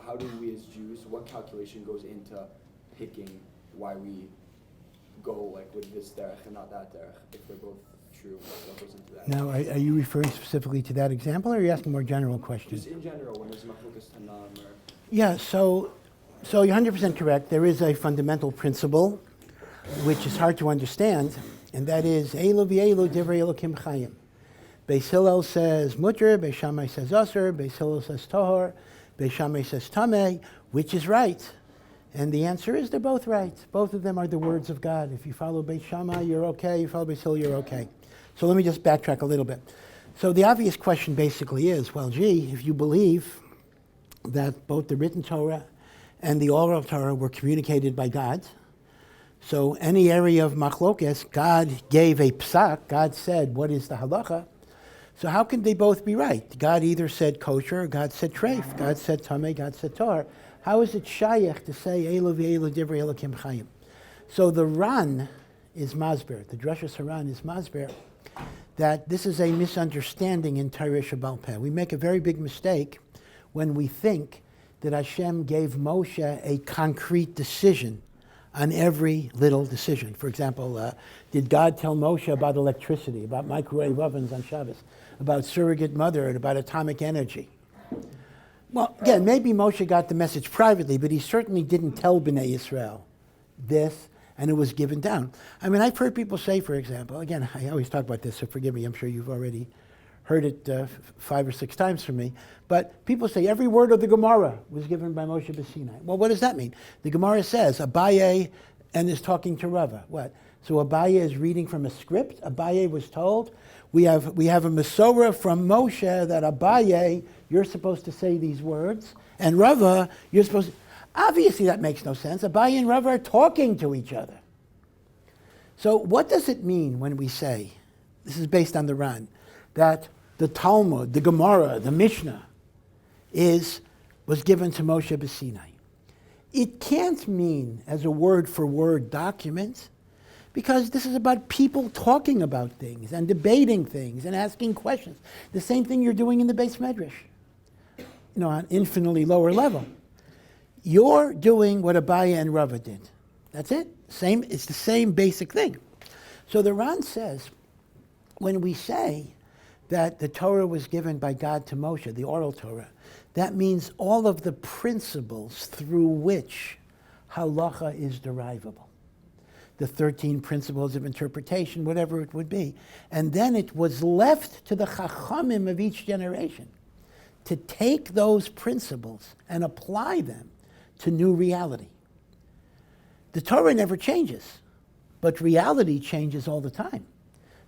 how do we as Jews, what calculation goes into picking why we go like with this derech and not that derech, if they're both true? What goes into that? Now, are you referring specifically to that example, or are you asking more general questions? Just in general, when there's machlokas tanam or... Yeah, so you're 100% correct. There is a fundamental principle which is hard to understand, and that is Elu v'elu divrei Elokim chayim. Beis Hillel says mutter, Beis Shammai says aser, Beis Hillel says tohor, Beis Shammai says tameh. Which is right? And the answer is they're both right. Both of them are the words of God. If you follow Beis Shammai, you're okay. You follow Beis Hillel, you're okay. So let me just backtrack a little bit. So the obvious question basically is, well, gee, if you believe that both the written Torah and the oral Torah were communicated by God, so any area of machlokes, God gave a psak, God said, what is the halacha? So how can they both be right? God either said kosher, or God said treif, God said tameh, God said tor. How is it shayach to say elu v'elu divrei Elokim chayim? So the Ran is masber, the Drashas HaRan is masber, that this is a misunderstanding in Torah Shabbal Peh. We make a very big mistake when we think that Hashem gave Moshe a concrete decision on every little decision. For example, did God tell Moshe about electricity, about microwave ovens on Shabbos, about surrogate mother, and about atomic energy? Well, again, maybe Moshe got the message privately, but he certainly didn't tell Bnei Yisroel this, and it was given down. I mean, I've heard people say, for example, again, I always talk about this, so forgive me, I'm sure you've already heard it 5 or 6 times from me, but people say every word of the Gemara was given by Moshe B'Sinai. Well, what does that mean? The Gemara says Abaye and is talking to Rava. What? So Abaye is reading from a script? Abaye was told, we have a Masorah from Moshe that Abaye, you're supposed to say these words, and Rava, you're supposed to... Obviously that makes no sense. Abaye and Rava are talking to each other. So what does it mean when we say, this is based on the Ran, that the Talmud, the Gemara, the Mishnah was given to Moshe B'Sinai? It can't mean as a word-for-word document, because this is about people talking about things and debating things and asking questions. The same thing you're doing in the Beis Medrash, on infinitely lower level. You're doing what Abaye and Rava did. That's it. It's the same basic thing. So the Ran says, when we say that the Torah was given by God to Moshe, the oral Torah, that means all of the principles through which halacha is derivable. The 13 principles of interpretation, whatever it would be. And then it was left to the chachamim of each generation to take those principles and apply them to new reality. The Torah never changes, but reality changes all the time.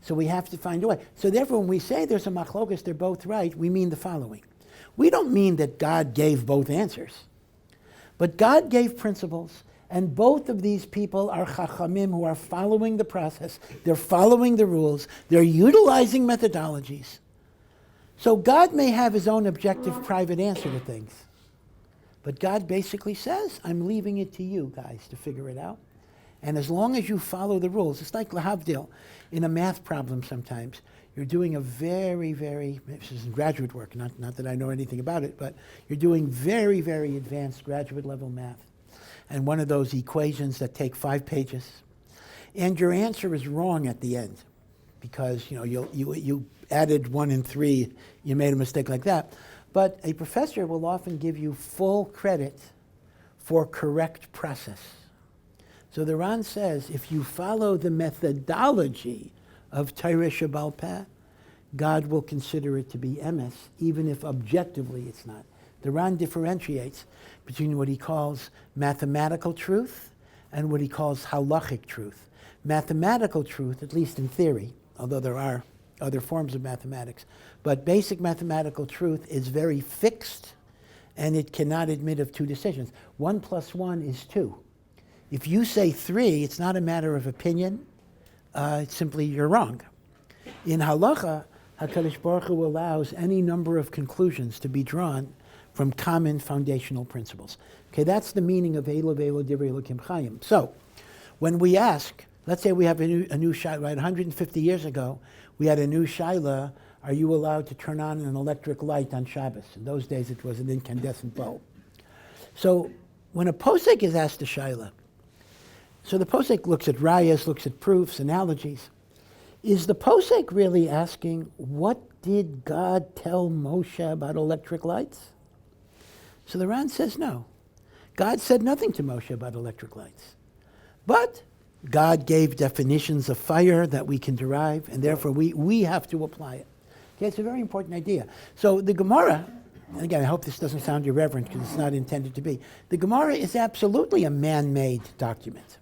So we have to find a way. So therefore, when we say there's a machlokas, they're both right, we mean the following. We don't mean that God gave both answers, but God gave principles, and both of these people are chachamim who are following the process. They're following the rules. They're utilizing methodologies. So God may have his own objective private answer to things, but God basically says, I'm leaving it to you guys to figure it out. And as long as you follow the rules, it's like lahavdil in a math problem sometimes. You're doing a very, very, this is graduate work, not that I know anything about it, but you're doing very, very advanced graduate level math. And one of those equations that take 5 pages. And your answer is wrong at the end because you added 1 and 3, you made a mistake like that. But a professor will often give you full credit for correct process. So the Ran says, if you follow the methodology of Torah Shabbal Peh, God will consider it to be emes, even if objectively it's not. The Ran differentiates between what he calls mathematical truth and what he calls halachic truth. Mathematical truth, at least in theory, although there are other forms of mathematics, but basic mathematical truth is very fixed and it cannot admit of 2 decisions. 1 + 1 is 2. If you say 3, it's not a matter of opinion, it's simply you're wrong. In halacha, HaKadosh Baruch Hu allows any number of conclusions to be drawn from common foundational principles. Okay, that's the meaning of Elu v'elu divrei Elokim chayim. So, when we ask, let's say we have a new shaila, right? 150 years ago, we had a new shaila, are you allowed to turn on an electric light on Shabbos? In those days, it was an incandescent bulb. So when a posek is asked a shaila, so the posek looks at rayas, looks at proofs, analogies. Is the posek really asking, what did God tell Moshe about electric lights? So the Ran says no. God said nothing to Moshe about electric lights. But God gave definitions of fire that we can derive, and therefore we have to apply it. Okay, it's a very important idea. So the Gemara, and again, I hope this doesn't sound irreverent because it's not intended to be. The Gemara is absolutely a man-made document.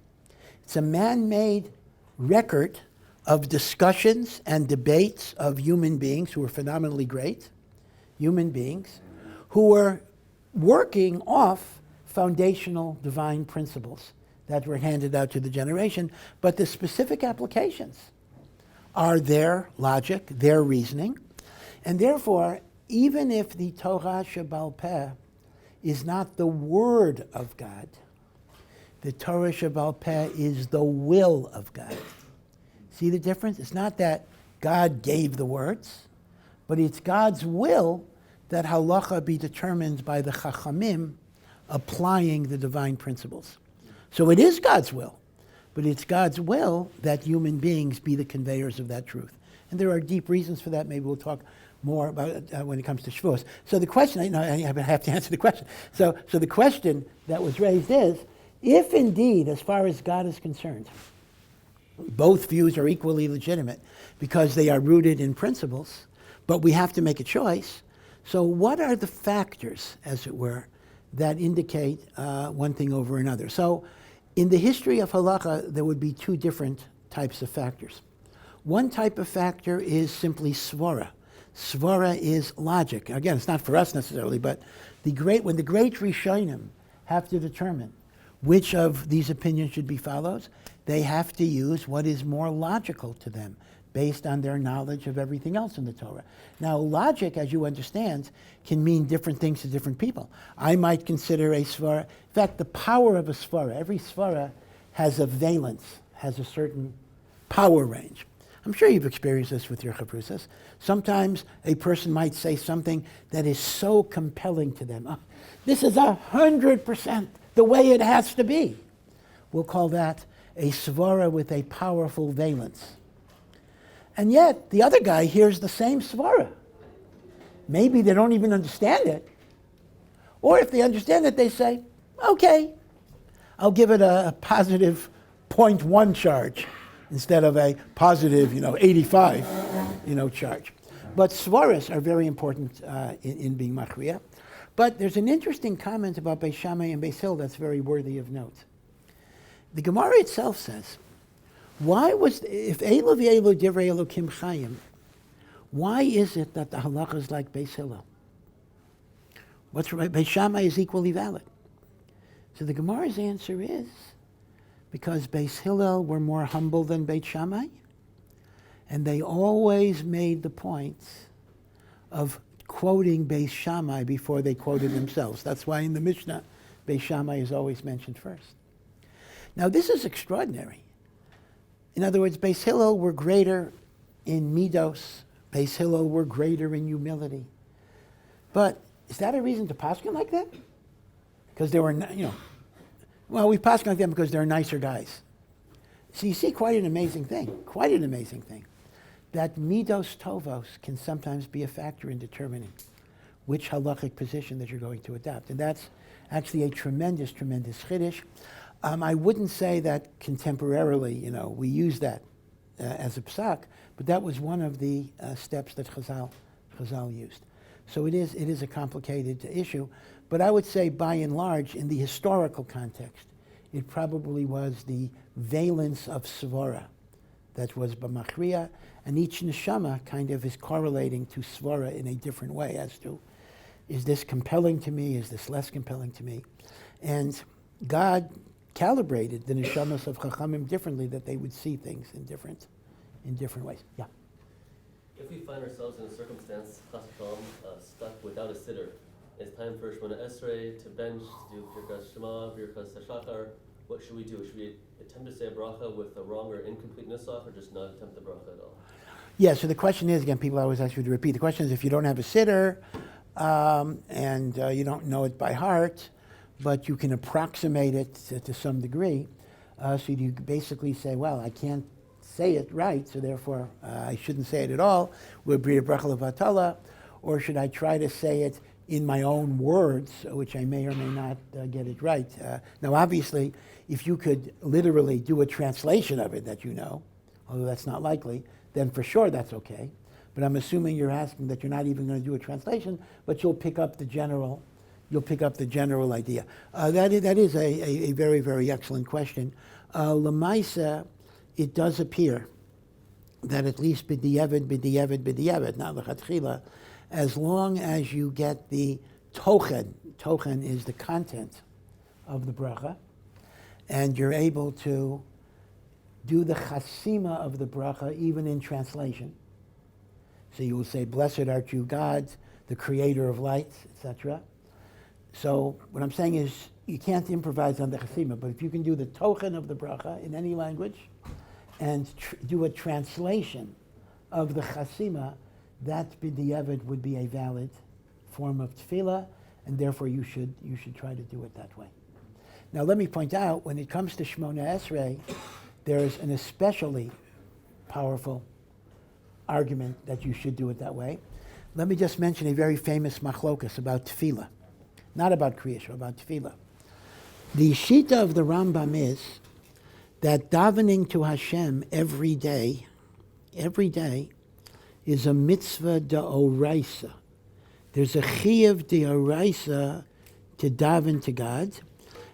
It's a man-made record of discussions and debates of human beings who are phenomenally great, human beings, who were working off foundational divine principles that were handed out to the generation, but the specific applications are their logic, their reasoning, and therefore, even if the Torah Shebal Peh is not the word of God, the Torah Shebal Peh is the will of God. See the difference? It's not that God gave the words, but it's God's will that halacha be determined by the chachamim applying the divine principles. So it is God's will, but it's God's will that human beings be the conveyors of that truth. And there are deep reasons for that. Maybe we'll talk more about it when it comes to Shavuos. So the question, I have to answer the question. So the question that was raised is, if indeed, as far as God is concerned, both views are equally legitimate because they are rooted in principles, but we have to make a choice. So what are the factors, as it were, that indicate one thing over another? So in the history of halacha, there would be two different types of factors. One type of factor is simply svara. Svara is logic. Again, it's not for us necessarily, but when the great rishonim have to determine which of these opinions should be followed, they have to use what is more logical to them based on their knowledge of everything else in the Torah. Now, logic, as you understand, can mean different things to different people. I might consider a svara, in fact, the power of a svara, every svara has a valence, has a certain power range. I'm sure you've experienced this with your chavrusas. Sometimes a person might say something that is so compelling to them. Oh, this is 100% the way it has to be. We'll call that a svara with a powerful valence. And yet, the other guy hears the same svara. Maybe they don't even understand it. Or if they understand it, they say, okay, I'll give it a positive 0.1 charge instead of a positive, 85, charge. But svaras are very important in being machriya. But there's an interesting comment about Beis Shammai and Beis Hillel that's very worthy of note. The Gemara itself says, if Elu v'Elu divrei Elokim chayim, why is it that the halacha is like Beis Hillel? What's right? Beis Shammai is equally valid. So the Gemara's answer is because Beis Hillel were more humble than Beis Shammai, and they always made the point of quoting Beis Shammai before they quoted themselves. That's why in the Mishnah, Beis Shammai is always mentioned first. Now this is extraordinary. In other words, Beis Hillel were greater in middos. Beis Hillel were greater in humility. But is that a reason to pasken like that? Because they were, we pasken like them because they're nicer guys. So you see quite an amazing thing, that middos tovos can sometimes be a factor in determining which halachic position that you're going to adopt. And that's actually a tremendous, tremendous chiddush. I wouldn't say that contemporarily, we use that as a psak, but that was one of the steps that Chazal used. So it is a complicated issue, but I would say by and large, in the historical context, it probably was the valence of svara that was b'machriya, and each neshama kind of is correlating to svara in a different way as to, is this compelling to me, is this less compelling to me? And God calibrated the neshamas of chachamim differently, that they would see things in different ways. Yeah. If we find ourselves in a circumstance, stuck without a siddur, it's time for Shemona Esrei to bench, to do Birchas Shema, Birchas HaShachar. What should we do? Should we attempt to say a bracha with a wrong or incomplete nusach, or just not attempt the bracha at all? Yeah, so the question is, again, people always ask you to repeat. The question is, if you don't have a siddur and you don't know it by heart, but you can approximate it to some degree. So you basically say, well, I can't say it right, so therefore I shouldn't say it at all. Would be a bracha levatala, or should I try to say it in my own words, which I may or may not get it right. Now, obviously, if you could literally do a translation of it that you know, although that's not likely, then for sure that's okay. But I'm assuming you're asking that you're not even going to do a translation, but you'll pick up the general idea. That is a very, very excellent question. Lamaisa, it does appear that at least b'diavad, not lechatchila, as long as you get the tochen is the content of the bracha, and you're able to do the chasima of the bracha even in translation. So you will say, "Blessed art you, God, the creator of lights," etc. So what I'm saying is you can't improvise on the chasima, but if you can do the tochen of the bracha in any language and do a translation of the chasima, that b'diavad would be a valid form of tefillah, and therefore you should try to do it that way. Now let me point out, when it comes to Shmona Esrei, there is an especially powerful argument that you should do it that way. Let me just mention a very famous machlokas about tefillah, not about krias, about tefillah. The shita of the Rambam is that davening to Hashem every day is a mitzvah d'oraisa. There's a chiyuv d'oraisa to daven to God,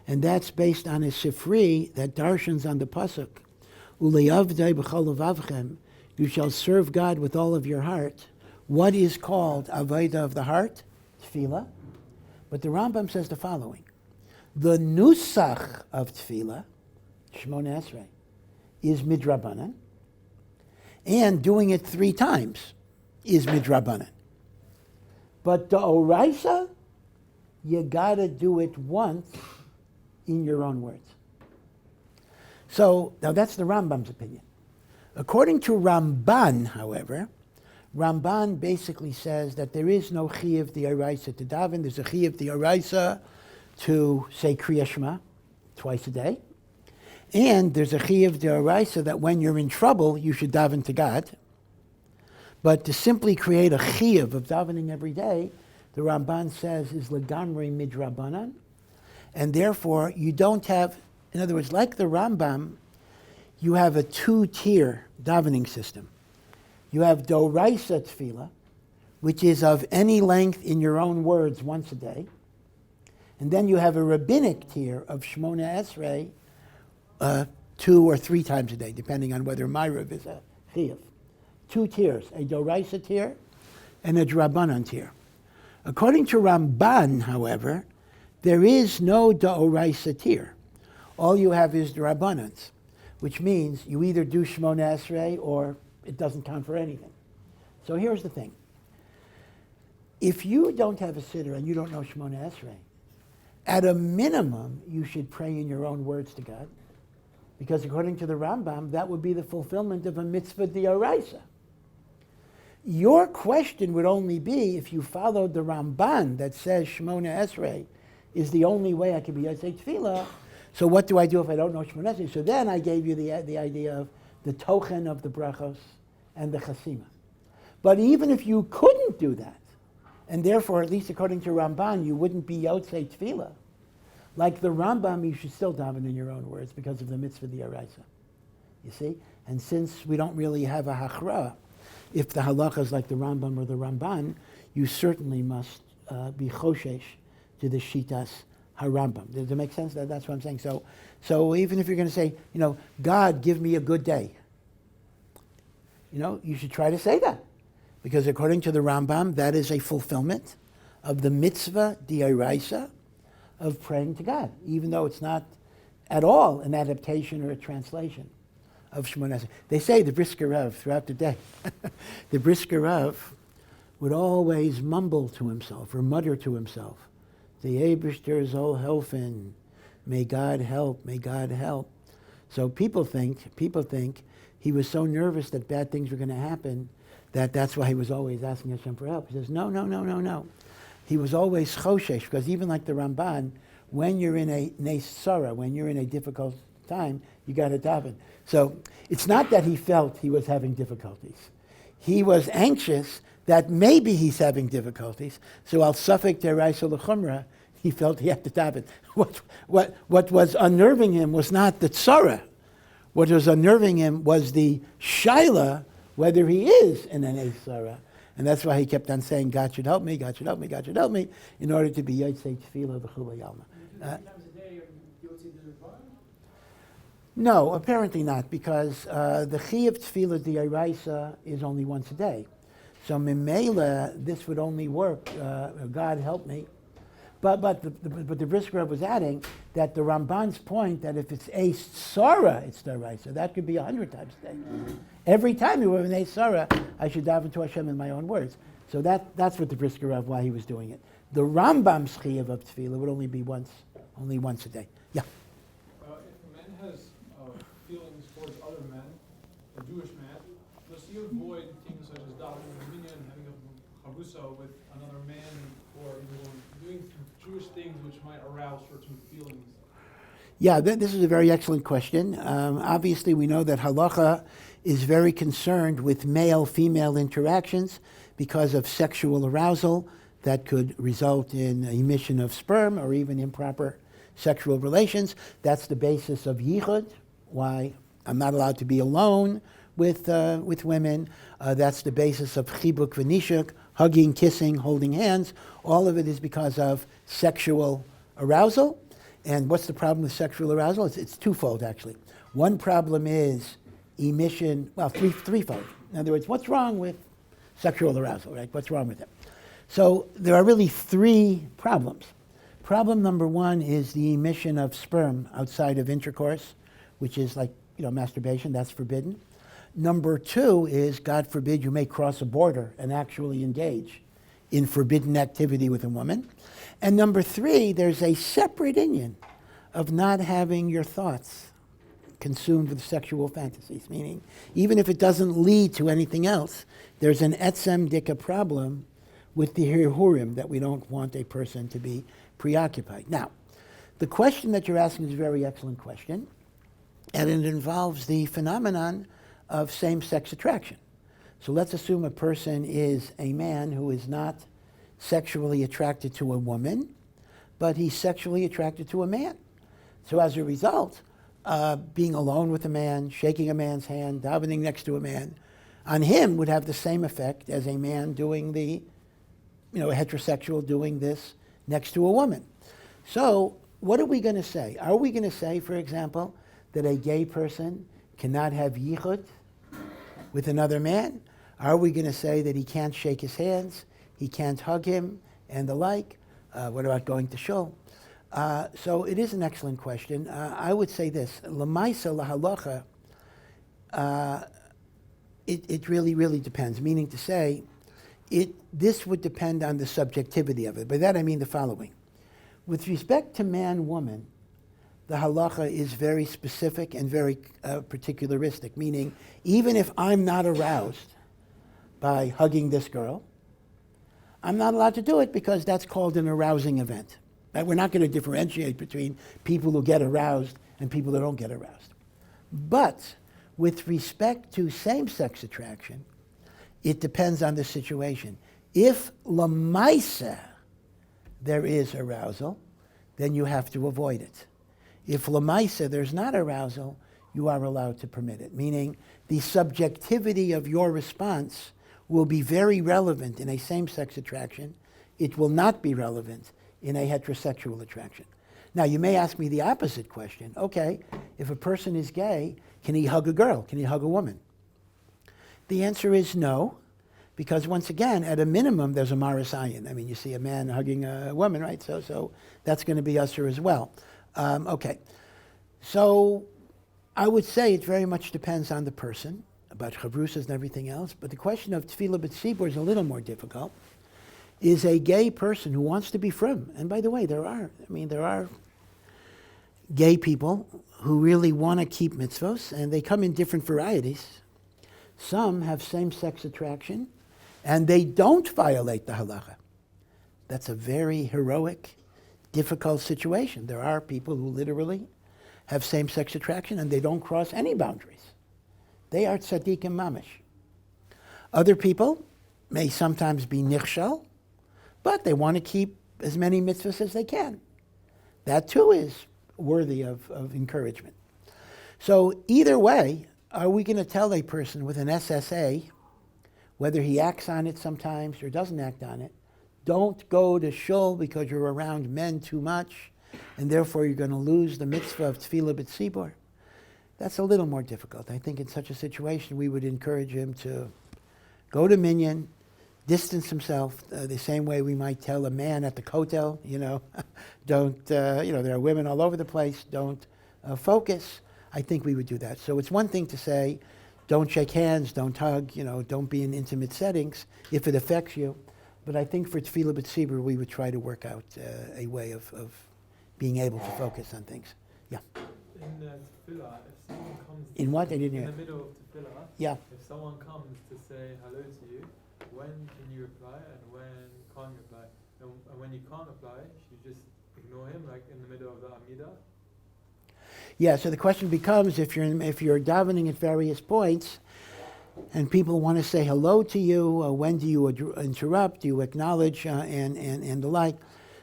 and that's based on a sifri that darshans on the pasuk, ule'avdei b'chol levavchem, you shall serve God with all of your heart. What is called avodah of the heart? Tefillah. But the Rambam says the following: the nusach of tefillah, Shmona Esrei, is midrabanan, and doing it 3 times is midrabanan. But the oraisa, you gotta do it once in your own words. So now that's the Rambam's opinion. According to Ramban, however, Ramban basically says that there is no chiyuv d'oraisa to daven. There's a chiyuv d'oraisa to say krias shema twice a day. And there's a chiyuv d'oraisa that when you're in trouble, you should daven to God. But to simply create a chiyuv of davening every day, the Ramban says is legamri midrabanan. And therefore, you don't have, in other words, like the Rambam, you have a 2-tier davening system. You have d'oraisa tefillah, which is of any length in your own words once a day. And then you have a rabbinic tier of Shmona Esrei, 2 or 3 times a day, depending on whether Ma'ariv is a chiyuv. 2 tiers, a d'oraisa tier and a drabanan tier. According to Ramban, however, there is no d'oraisa tier. All you have is drabanans, which means you either do Shmona Esrei or it doesn't count for anything. So here's the thing. If you don't have a siddur and you don't know Shmona Esrei, at a minimum, you should pray in your own words to God, because according to the Rambam, that would be the fulfillment of a mitzvah d'oraisa. Your question would only be if you followed the Ramban that says Shmona Esrei is the only way I can be Yosei Tefillah. So what do I do if I don't know Shmona Esrei? So then I gave you the idea of the tochen of the brachos and the chasima. But even if you couldn't do that, and therefore, at least according to Ramban, you wouldn't be Yosei Tefillah, like the Rambam, you should still daven in your own words because of the mitzvah d'oraisa. You see? And since we don't really have a hachra, if the halachas like the Rambam or the Ramban, you certainly must be choshesh to the shitas HaRambam. Does it make sense? That's what I'm saying. So even if you're going to say, God, give me a good day, you should try to say that. Because according to the Rambam, that is a fulfillment of the mitzvah d'oraisa of praying to God, even though it's not at all an adaptation or a translation of Shmona Esrei. They say the brisker Rav throughout the day. The brisker Rav would always mumble to himself or mutter to himself, "The Eibishter soll helfen, may God help, may God help." So people think he was so nervous that bad things were going to happen that's why he was always asking Hashem for help. He says, no. He was always choshesh, because even like the Ramban, when you're in a nesara, when you're in a difficult time, you got to daven. So it's not that he felt he was having difficulties. He was anxious that maybe he's having difficulties. So al safek deraisa l'chumra, he felt he had to daven. What was unnerving him was not the tzara. What was unnerving him was the shaila, whether he is in an nesara. And that's why he kept on saying, God should help me, God should help me, God should help me, in order to be Yarchei tefillah v'chulei alma. No, apparently not, because the chiyuv tefillah d'oraisa is only once a day. So mimela, this would only work, God help me. But the Brisker was adding that the Ramban's point that if it's a Sara, it's d'oraisa. That could be 100 times a day. Every time you were in a Sara, I should daven to Hashem in my own words. So that's what the Brisker of why he was doing it. The Rambam's chiyuv of tefillah would only be once a day. Yeah. If a man has feelings towards other men, a Jewish man, does he avoid things such as davening a minyan, having a charusa with another man, or doing Jewish things which might arouse certain feelings? Yeah, this is a very excellent question. Obviously, we know that halacha is very concerned with male-female interactions because of sexual arousal that could result in emission of sperm or even improper sexual relations. That's the basis of yichud, why I'm not allowed to be alone with women. That's the basis of chibuk v'nishuk, hugging, kissing, holding hands. All of it is because of sexual arousal. And what's the problem with sexual arousal? It's twofold, actually. One problem is emission, well, threefold. In other words, what's wrong with sexual arousal, right? What's wrong with it? So there are really three problems. Problem number one is the emission of sperm outside of intercourse, which is like, masturbation, that's forbidden. Number two is, God forbid, you may cross a border and actually engage in forbidden activity with a woman. And number three, there's a separate inyan of not having your thoughts consumed with sexual fantasies, meaning even if it doesn't lead to anything else, there's an etzem dika problem with the hirhurim that we don't want a person to be preoccupied. Now, the question that you're asking is a very excellent question, and it involves the phenomenon of same-sex attraction. So let's assume a person is a man who is not sexually attracted to a woman, but he's sexually attracted to a man. So as a result, being alone with a man, shaking a man's hand, davening next to a man, on him would have the same effect as a man doing a heterosexual doing this next to a woman. So what are we going to say? Are we going to say, for example, that a gay person cannot have yichud with another man? Are we going to say that he can't shake his hands, he can't hug him, and the like? What about going to shul? So it is an excellent question. I would say this: l'maisa lahalacha. It really, really depends. Meaning to say, this would depend on the subjectivity of it. By that I mean the following: with respect to man-woman, the halacha is very specific and very particularistic. Meaning, even if I'm not aroused by hugging this girl, I'm not allowed to do it because that's called an arousing event. Right? We're not going to differentiate between people who get aroused and people who don't get aroused. But with respect to same-sex attraction, it depends on the situation. If lamaisa there is arousal, then you have to avoid it. If lamaisa there's not arousal, you are allowed to permit it. Meaning the subjectivity of your response will be very relevant in a same-sex attraction. It will not be relevant in a heterosexual attraction. Now, you may ask me the opposite question. Okay, if a person is gay, can he hug a girl? Can he hug a woman? The answer is no, because once again, at a minimum, there's a maris ayin. I mean, you see a man hugging a woman, right? So that's going to be usher as well. Okay, so I would say it very much depends on the person, about chavrusas and everything else, but the question of tefillah b'tzibur is a little more difficult. Is a gay person who wants to be frum, and by the way, there are gay people who really want to keep mitzvos, and they come in different varieties. Some have same-sex attraction, and they don't violate the halacha. That's a very heroic, difficult situation. There are people who literally have same-sex attraction and they don't cross any boundaries. They are tzaddikim mamish. Other people may sometimes be nichshal, but they want to keep as many mitzvahs as they can. That too is worthy of encouragement. So either way, are we going to tell a person with an SSA, whether he acts on it sometimes or doesn't act on it, don't go to shul because you're around men too much, and therefore you're going to lose the mitzvah of tefillah b'tzibur? That's a little more difficult. I think in such a situation we would encourage him to go to minyan, distance himself, the same way we might tell a man at the kotel, don't, there are women all over the place, don't focus. I think we would do that. So it's one thing to say, don't shake hands, don't hug, don't be in intimate settings if it affects you. But I think for tefillah b'tzibur, we would try to work out a way of being able to focus on things. Yeah. In tefillah, if someone comes In what? I didn't hear. in the middle of tefillah, Yeah. if someone comes to say hello to you, when can you reply and when can't you reply? And when you can't reply, should you just ignore him, like in the middle of the Amidah? Yeah, so the question becomes, if you're davening at various points, and people want to say hello to you, when do you interrupt, do you acknowledge, and the like.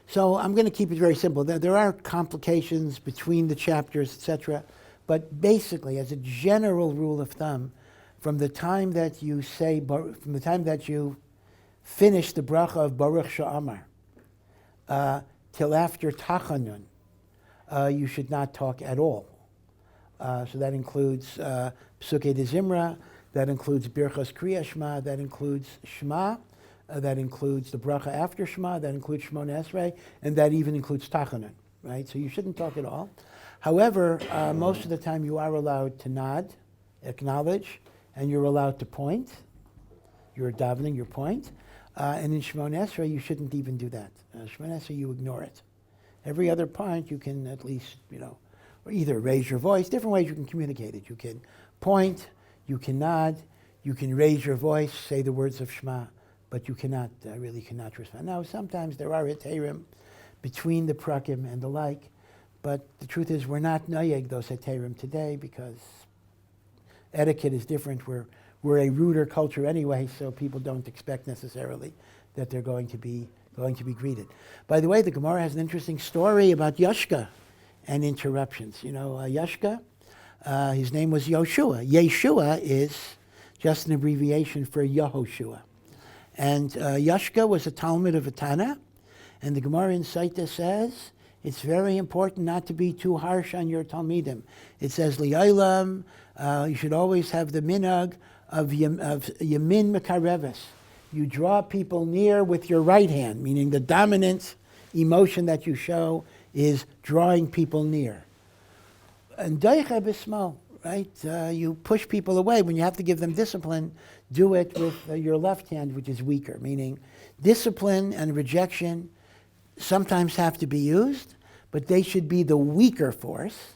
So I'm going to keep it very simple. There are complications between the chapters, etc. But basically, as a general rule of thumb, from the time that you finish the bracha of Baruch She'amar till after Tachanun, you should not talk at all. So that includes Psukei de Zimra, that includes Birchas Krias Shema, that includes Shema, that includes the bracha after Shema, that includes Shmona Esrei, and that even includes Tachanun, right? So you shouldn't talk at all. However, most of the time you are allowed to nod, acknowledge, and you're allowed to point. You're davening, your point. And in Shmona Esrei, you shouldn't even do that. Shmona Esrei, you ignore it. Every other point, you can at least, or either raise your voice, different ways you can communicate it. You can point, you can nod, you can raise your voice, say the words of Shema, but you cannot, really cannot respond. Now, sometimes there are heterim between the prakim and the like, but the truth is we're not noyeg those heterim today because etiquette is different. We're a ruder culture anyway, so people don't expect necessarily that they're going to be greeted. By the way, the Gemara has an interesting story about Yashka and interruptions. Yashka, his name was Yoshua. Yeshua is just an abbreviation for Yehoshua. And Yashka was a Talmud of a Tana, and the Gemara in Saita says it's very important not to be too harsh on your Talmidim. It says, Li'olam, you should always have the minhag of Yamin Mekareves. You draw people near with your right hand, meaning the dominant emotion that you show is drawing people near. And Daicha Bismo, right? You push people away. When you have to give them discipline, do it with your left hand, which is weaker, meaning discipline and rejection sometimes have to be used, but they should be the weaker force,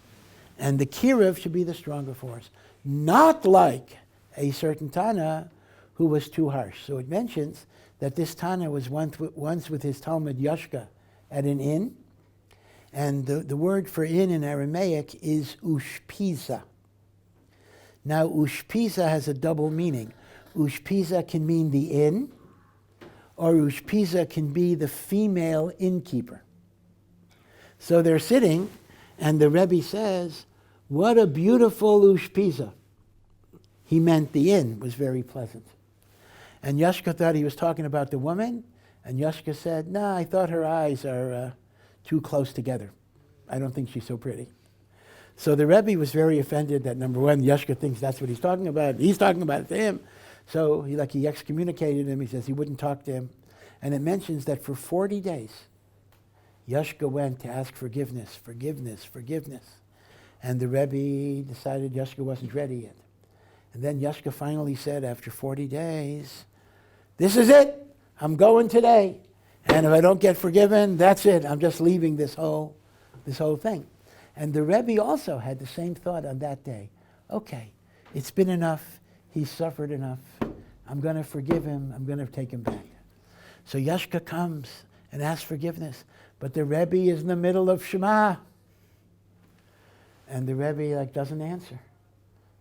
and the kiruv should be the stronger force. Not like a certain Tana who was too harsh. So it mentions that this Tana was once with his Talmud Yashka at an inn, and the word for inn in Aramaic is ushpiza. Now ushpiza has a double meaning. Ushpiza can mean the inn, or ushpiza can be the female innkeeper. So they're sitting, and the Rebbe says, what a beautiful ushpiza. He meant the inn was very pleasant. And Yashka thought he was talking about the woman, and Yashka said, nah, I thought her eyes are too close together. I don't think she's so pretty. So the Rebbe was very offended that, number one, Yashka thinks that's what he's talking about. He's talking about it to him. So he excommunicated him. He says he wouldn't talk to him. And it mentions that for 40 days, Yashka went to ask forgiveness. And the Rebbe decided Yashka wasn't ready yet. And then Yashka finally said, after 40 days, this is it. I'm going today. And if I don't get forgiven, that's it. I'm just leaving this whole thing. And the Rebbe also had the same thought on that day. Okay, it's been enough. He's suffered enough. I'm going to forgive him. I'm going to take him back. So Yashka comes and asks forgiveness. But the Rebbe is in the middle of Shema. And the Rebbe doesn't answer.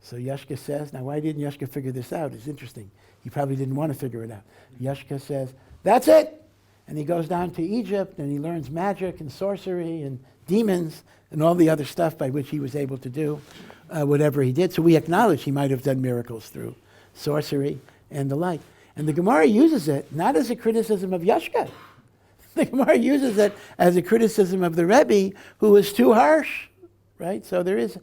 So Yashka says, now why didn't Yashka figure this out? It's interesting. He probably didn't want to figure it out. Yashka says, that's it! And he goes down to Egypt and he learns magic and sorcery and demons and all the other stuff by which he was able to do whatever he did. So we acknowledge he might have done miracles through sorcery and the like. And the Gemara uses it not as a criticism of Yashka. The Gemara uses it as a criticism of the Rebbe who was too harsh, right? So there is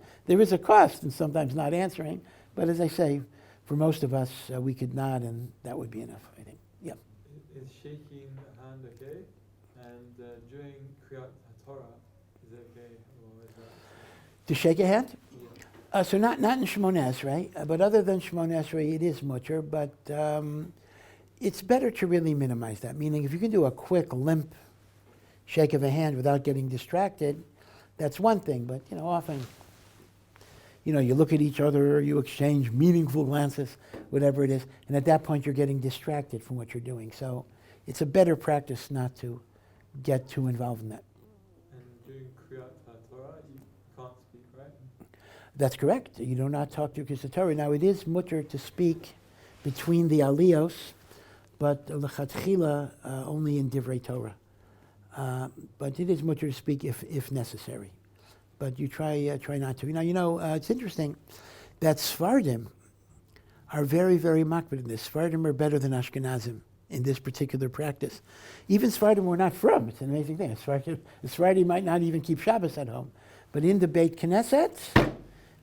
a cost in sometimes not answering. But as I say, for most of us, we could nod and that would be enough, I think. Yeah. Is shaking the hand okay? And during krias Torah, is it okay? Or is that... To shake a hand? Yeah. So not in Shmoneh Esrei, but other than Shmoneh Esrei, it is mutter, but it's better to really minimize that. Meaning, if you can do a quick, limp shake of a hand without getting distracted, that's one thing. But, often, you look at each other, you exchange meaningful glances, whatever it is, and at that point, you're getting distracted from what you're doing. So it's a better practice not to get too involved in that. And during krias Torah, you can't speak, right? That's correct. You do not talk to Birchas HaTorah. Now, it is mutter to speak between the aliyos, but l'chatchila only in divrei Torah. But it is mutter to speak if necessary. But you try not to. It's interesting that Sephardim are very, very makbid in this. Sephardim are better than Ashkenazim in this particular practice. Even Sephardim we're not from. It's an amazing thing. A Sephardi might not even keep Shabbos at home. But in the Beit Knesset,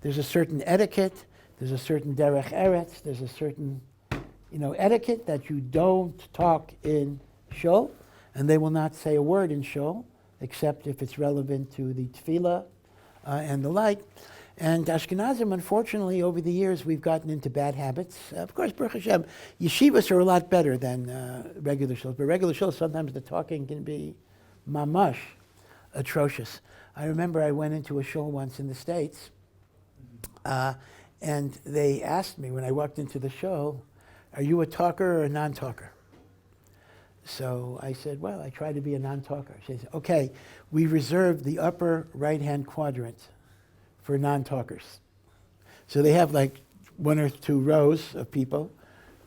there's a certain etiquette, there's a certain derech eretz, there's a certain etiquette that you don't talk in shul, and they will not say a word in shul, except if it's relevant to the tefillah and the like. And Ashkenazim, unfortunately, over the years, we've gotten into bad habits. Of course, Baruch Hashem, yeshivas are a lot better than regular shuls, but regular shuls, sometimes the talking can be mamash atrocious. I remember I went into a shul once in the States, and they asked me when I walked into the shul, are you a talker or a non-talker? So I said, well, I try to be a non-talker. She said, okay, we reserved the upper right-hand quadrant for non-talkers. So they have one or two rows of people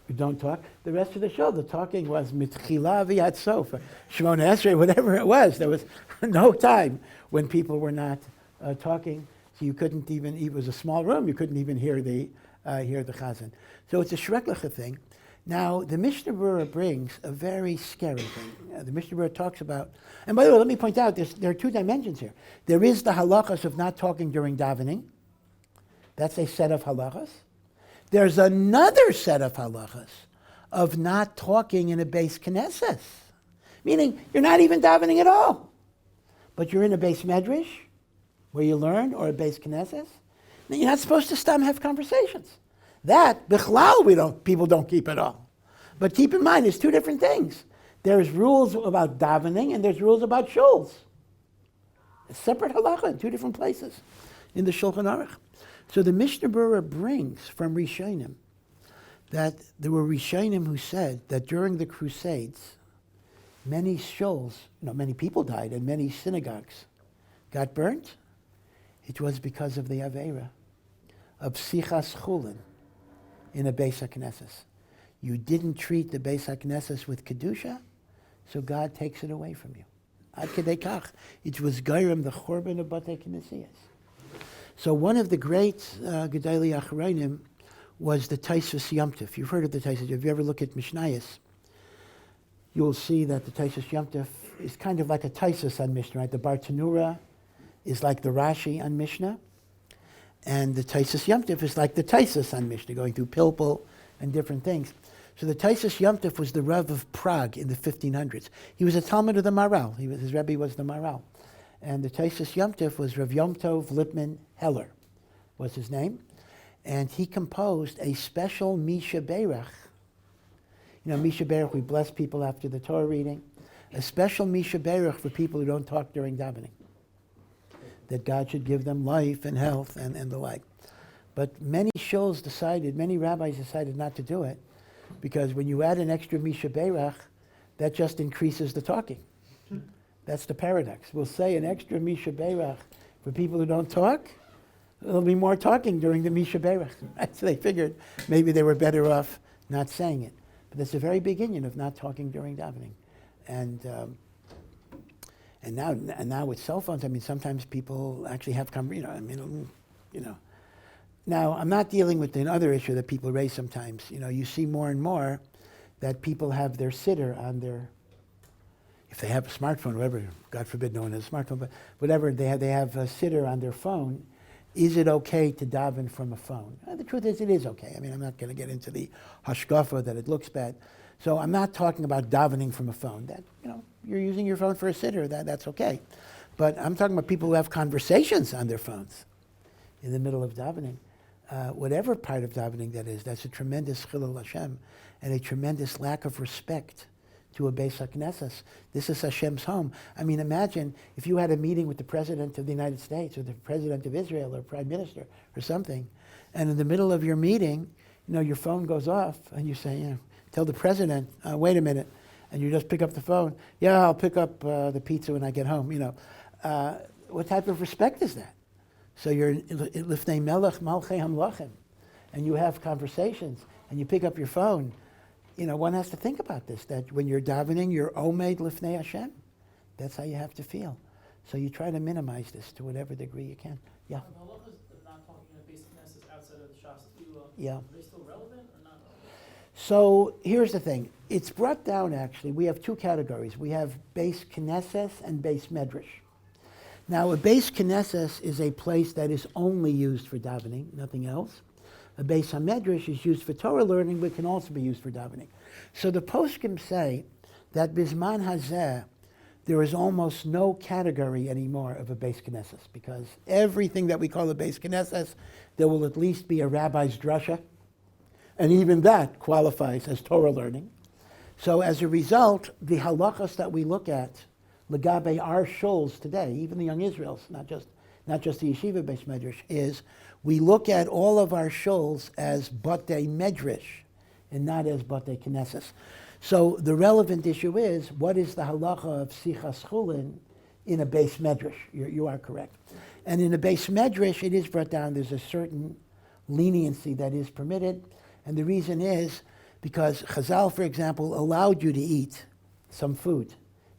who don't talk. The rest of the show, the talking was mitchila v'yad sof, Shmoneh Esrei, whatever it was. There was no time when people were not talking. So you couldn't even, it was a small room, you couldn't even hear the chazan. So it's a shreklicha thing. Now, the Mishnah Berurah brings a very scary thing. The Mishnah Berurah talks about, and by the way, let me point out, there are two dimensions here. There is the halachas of not talking during davening. That's a set of halachas. There's another set of halachas of not talking in a beis knesses, meaning you're not even davening at all, but you're in a beis medrash where you learn, or a beis knesses. Then you're not supposed to stop and have conversations. That, bichlal, people don't keep at all. But keep in mind, there's two different things. There's rules about davening and there's rules about shuls. A separate halacha in two different places in the Shulchan Aruch. So the Mishnah Berurah brings from rishonim that there were rishonim who said that during the Crusades, many shuls, many people died and many synagogues got burnt. It was because of the aveira of sichas chullin in a beis haknesses. You didn't treat the beis haknesses with kedusha, so God takes it away from you. Ad kedei kach. It was gairem, the chorban of batei knesiyas. So one of the great gedolei Acharonim was the Taisus Yom Tov. You've heard of the Taisus. If you ever look at Mishnayos, you'll see that the Taisus Yom Tov is kind of like a Taisus on Mishnah, right? The Bar Tanura is like the Rashi on Mishnah, and the Taisus Yom Tov is like the Taisus on Mishnah, going through Pilpul and different things. So the Taisus Yom Tov was the Rav of Prague in the 1500s. He was a Talmud of the Maral. His Rebbe was the Maral. And the Taisus Yom Tov was Rav Yom Tov Lipman Heller, was his name. And he composed a special Misha Berach. Misha Berach, we bless people after the Torah reading. A special Misha Berach for people who don't talk during davening. That God should give them life and health and the like. But many rabbis decided not to do it, because when you add an extra Misha Berach, that just increases the talking. That's the paradox. We'll say an extra Misha Berach for people who don't talk. There'll be more talking during the Misha Berach. So they figured maybe they were better off not saying it. But that's a very big inyan of not talking during davening. And now with cell phones, I mean, sometimes people actually have Now, I'm not dealing with another issue that people raise sometimes. You see more and more that people have their siddur on their, if they have a smartphone, whatever, God forbid no one has a smartphone, but whatever, they have a siddur on their phone. Is it okay to daven from a phone? The truth is, it is okay. I mean, I'm not going to get into the hashkafa that it looks bad. So I'm not talking about davening from a phone. That, you're using your phone for a siddur, that's okay. But I'm talking about people who have conversations on their phones in the middle of davening. Whatever part of davening that is, that's a tremendous chilul Hashem and a tremendous lack of respect to a Beis HaKnesses. This is Hashem's home. I mean, imagine if you had a meeting with the President of the United States or the President of Israel or Prime Minister or something, and in the middle of your meeting, your phone goes off and you say, tell the President, wait a minute, and you just pick up the phone. Yeah, I'll pick up the pizza when I get home. What type of respect is that? So you're lifnei melech malchei hamlachim, and you have conversations, and you pick up your phone. One has to think about this, that when you're davening, you're omed lifnei Hashem. That's how you have to feel. So you try to minimize this to whatever degree you can. Yeah? The halachas of not talking in a basic knesses outside of the shas Yeah. are they still relevant or not relevant? So here's the thing. It's brought down, actually. We have two categories. We have base knesses and base medrash. Now, a base knesses is a place that is only used for davening, nothing else. A base hamedrash is used for Torah learning, but can also be used for davening. So the poskim say that bisman hazeh, there is almost no category anymore of a base knesses, because everything that we call a base knesses, there will at least be a rabbi's drasha, and even that qualifies as Torah learning. So as a result, the halachas that we look at, legabe our shuls today, even the young Israels, not just the yeshiva-based medrash, is we look at all of our shuls as batei medrash and not as batei knesses. So the relevant issue is, what is the halacha of sichas chullin in a base medrash? You are correct. And in a base medrash, it is brought down, there's a certain leniency that is permitted. And the reason is because Chazal, for example, allowed you to eat some food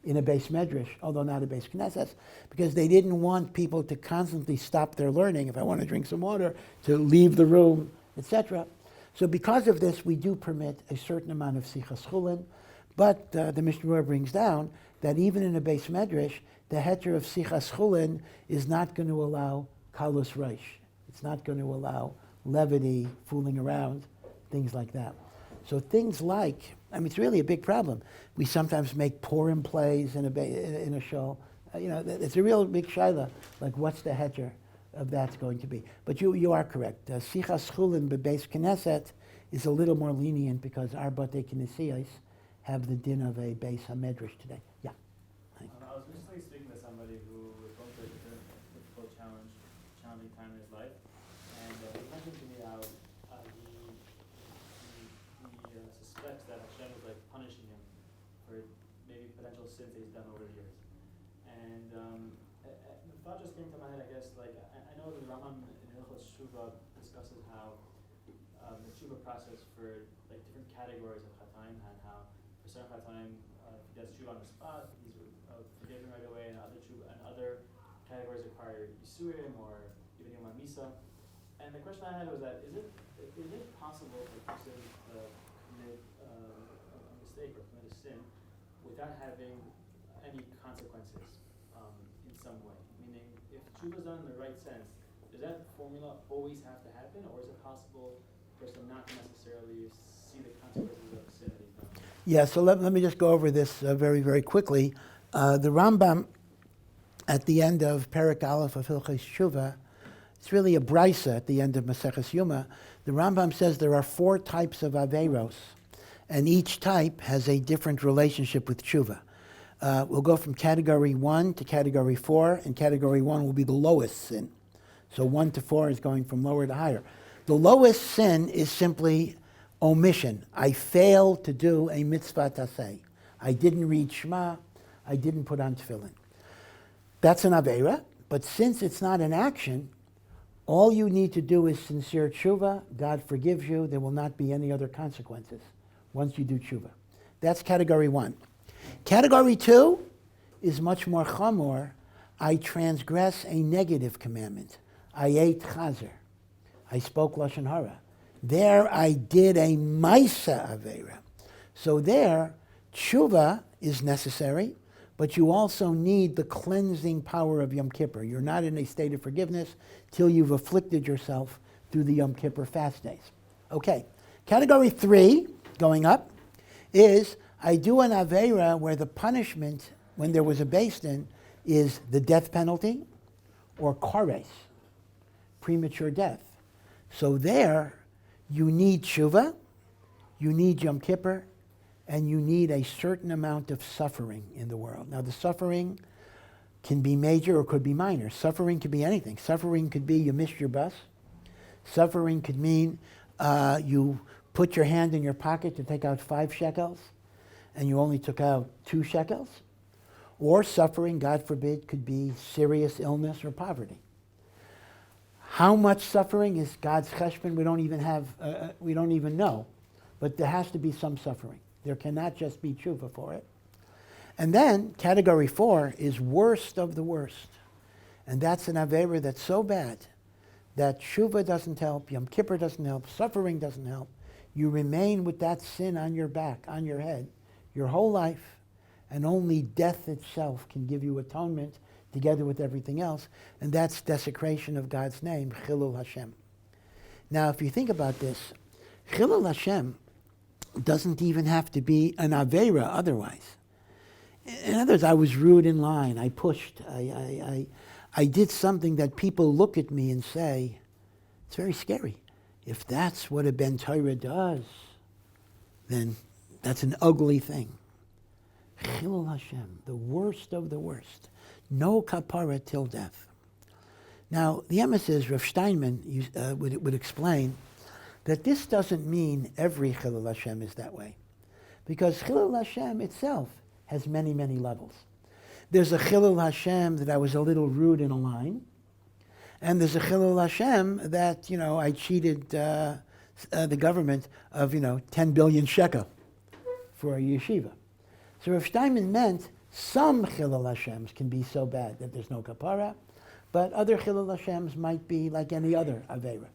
in a base medrash, although not a base knesses, because they didn't want people to constantly stop their learning. If I want to drink some water, to leave the room, etc. So because of this, we do permit a certain amount of sichas chullin, but the Mishnah brings down that even in a base medrash, the heter of sichas chullin is not going to allow kalus reish. It's not going to allow levity, fooling around, things like that. So things like, it's really a big problem. We sometimes make Purim plays in a show. It's a real big shaila, like what's the heter of that's going to be. But you are correct. Sichas chullin bebeis knesset is a little more lenient because our batei knesiyos have the din of a beis hamedrash today. Yeah. I was recently speaking to somebody who was going through a difficult, challenging time in his life, and he mentioned to me how he suspects that Hashem was punishing him for maybe potential sins that he's done over the years. And the thought just came to my head, I guess, I know the Rambam in Hilchos Tshuva discusses how the tshuva process for different categories of chataim, and how for certain chataim, if he does tshuva on the spot, he's forgiven right away, and other categories require yisurim or even yom misa. And the question I had was that is it possible for a person to commit a mistake or commit a sin without having any consequences in some way? Meaning, if tshuva is done in the right sense, does that formula always have to happen, or is it possible for a person not to necessarily see the consequences of the sin that he's done? Yeah, so let me just go over this very, very quickly. The Rambam, at the end of Perek Aleph of Hilchos Tshuva, it's really a brisa at the end of Maseches Yuma. The Rambam says there are 4 types of averos, and each type has a different relationship with tshuva. We'll go from category 1 to category 4, and category 1 will be the lowest sin. So 1 to 4 is going from lower to higher. The lowest sin is simply omission. I failed to do a mitzvah taseh. I didn't read Shema. I didn't put on tefillin. That's an Aveira, but since it's not an action, all you need to do is sincere tshuva. God forgives you. There will not be any other consequences once you do tshuva. That's category 1. Category 2 is much more chamor. I transgress a negative commandment. I ate chazer. I spoke lashon hara. There I did a maisa aveira. So there, tshuva is necessary, but you also need the cleansing power of Yom Kippur. You're not in a state of forgiveness till you've afflicted yourself through the Yom Kippur fast days. Okay, category 3, going up, is I do an aveira where the punishment, when there was a beis din, is the death penalty or kores, premature death. So there, you need tshuva, you need Yom Kippur, and you need a certain amount of suffering in the world. Now, the suffering can be major or could be minor. Suffering could be anything. Suffering could be you missed your bus. Suffering could mean you put your hand in your pocket to take out 5 shekels, and you only took out 2 shekels. Or suffering, God forbid, could be serious illness or poverty. How much suffering is God's cheshbon? We don't even know. But there has to be some suffering. There cannot just be tshuva for it. And then category 4 is worst of the worst. And that's an aveira that's so bad that tshuva doesn't help, Yom Kippur doesn't help, suffering doesn't help. You remain with that sin on your back, on your head, your whole life, and only death itself can give you atonement together with everything else, and that's desecration of God's name, Chilul Hashem. Now, if you think about this, Chilul Hashem doesn't even have to be an aveira otherwise. In other words, I was rude in line, I pushed, I did something that people look at me and say, it's very scary. If that's what a Ben Torah does, then that's an ugly thing. Chilul Hashem, the worst of the worst. No kapara till death. Now, the emissaries, Rav Steinman would explain that this doesn't mean every Chilul Hashem is that way. Because Chilul Hashem itself has many, many levels. There's a Chilul Hashem that I was a little rude in a line. And there's a Chilul Hashem that, I cheated the government of, 10 billion shekel for a yeshiva. So Rav Steinman meant some Chilul Hashems can be so bad that there's no kapara, but other Chilul Hashems might be like any other aveira.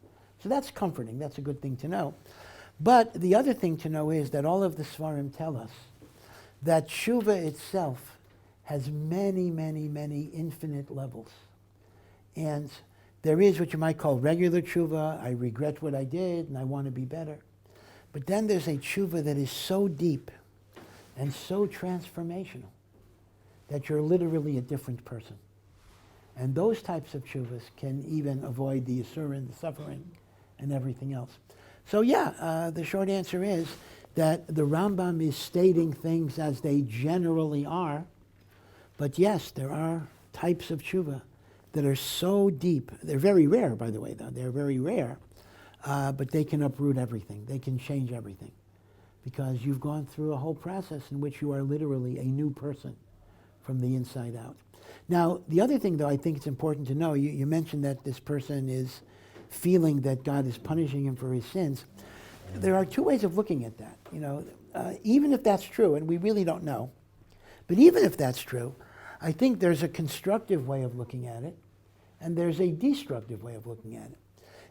So that's comforting. That's a good thing to know. But the other thing to know is that all of the Svarim tell us that tshuva itself has many, many, many infinite levels. And there is what you might call regular tshuva. I regret what I did and I want to be better. But then there's a tshuva that is so deep and so transformational that you're literally a different person. And those types of tshuvas can even avoid the yisurin, the suffering, and everything else. So the short answer is that the Rambam is stating things as they generally are, but yes, there are types of tshuva that are so deep. They're very rare, by the way, though. They're very rare, but they can uproot everything. They can change everything because you've gone through a whole process in which you are literally a new person from the inside out. Now, the other thing, though, I think it's important to know, you mentioned that this person is feeling that God is punishing him for his sins. There are 2 ways of looking at that. Even if that's true, and we really don't know, but even if that's true, I think there's a constructive way of looking at it, and there's a destructive way of looking at it.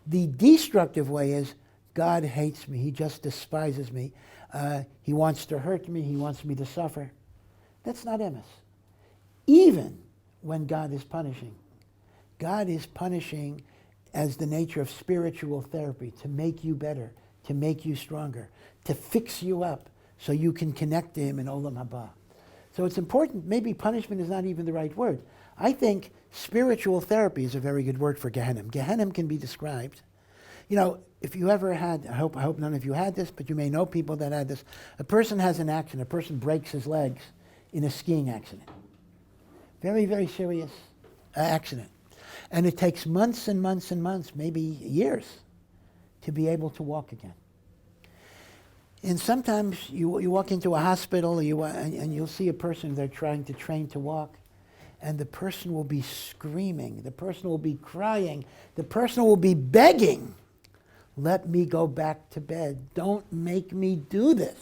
The destructive way is, God hates me, he just despises me, he wants to hurt me, he wants me to suffer. That's not emes. Even when God is punishing as the nature of spiritual therapy to make you better, to make you stronger, to fix you up so you can connect to him in Olam Haba. So it's important, maybe punishment is not even the right word. I think spiritual therapy is a very good word for Gehenna. Gehenna can be described. If you ever had, I hope none of you had this, but you may know people that had this. A person has an accident, a person breaks his legs in a skiing accident. Very, very serious accident. And it takes months and months and months, maybe years, to be able to walk again. And sometimes you walk into a hospital and you'll see a person they're trying to train to walk, and the person will be screaming, the person will be crying, the person will be begging, let me go back to bed. Don't make me do this.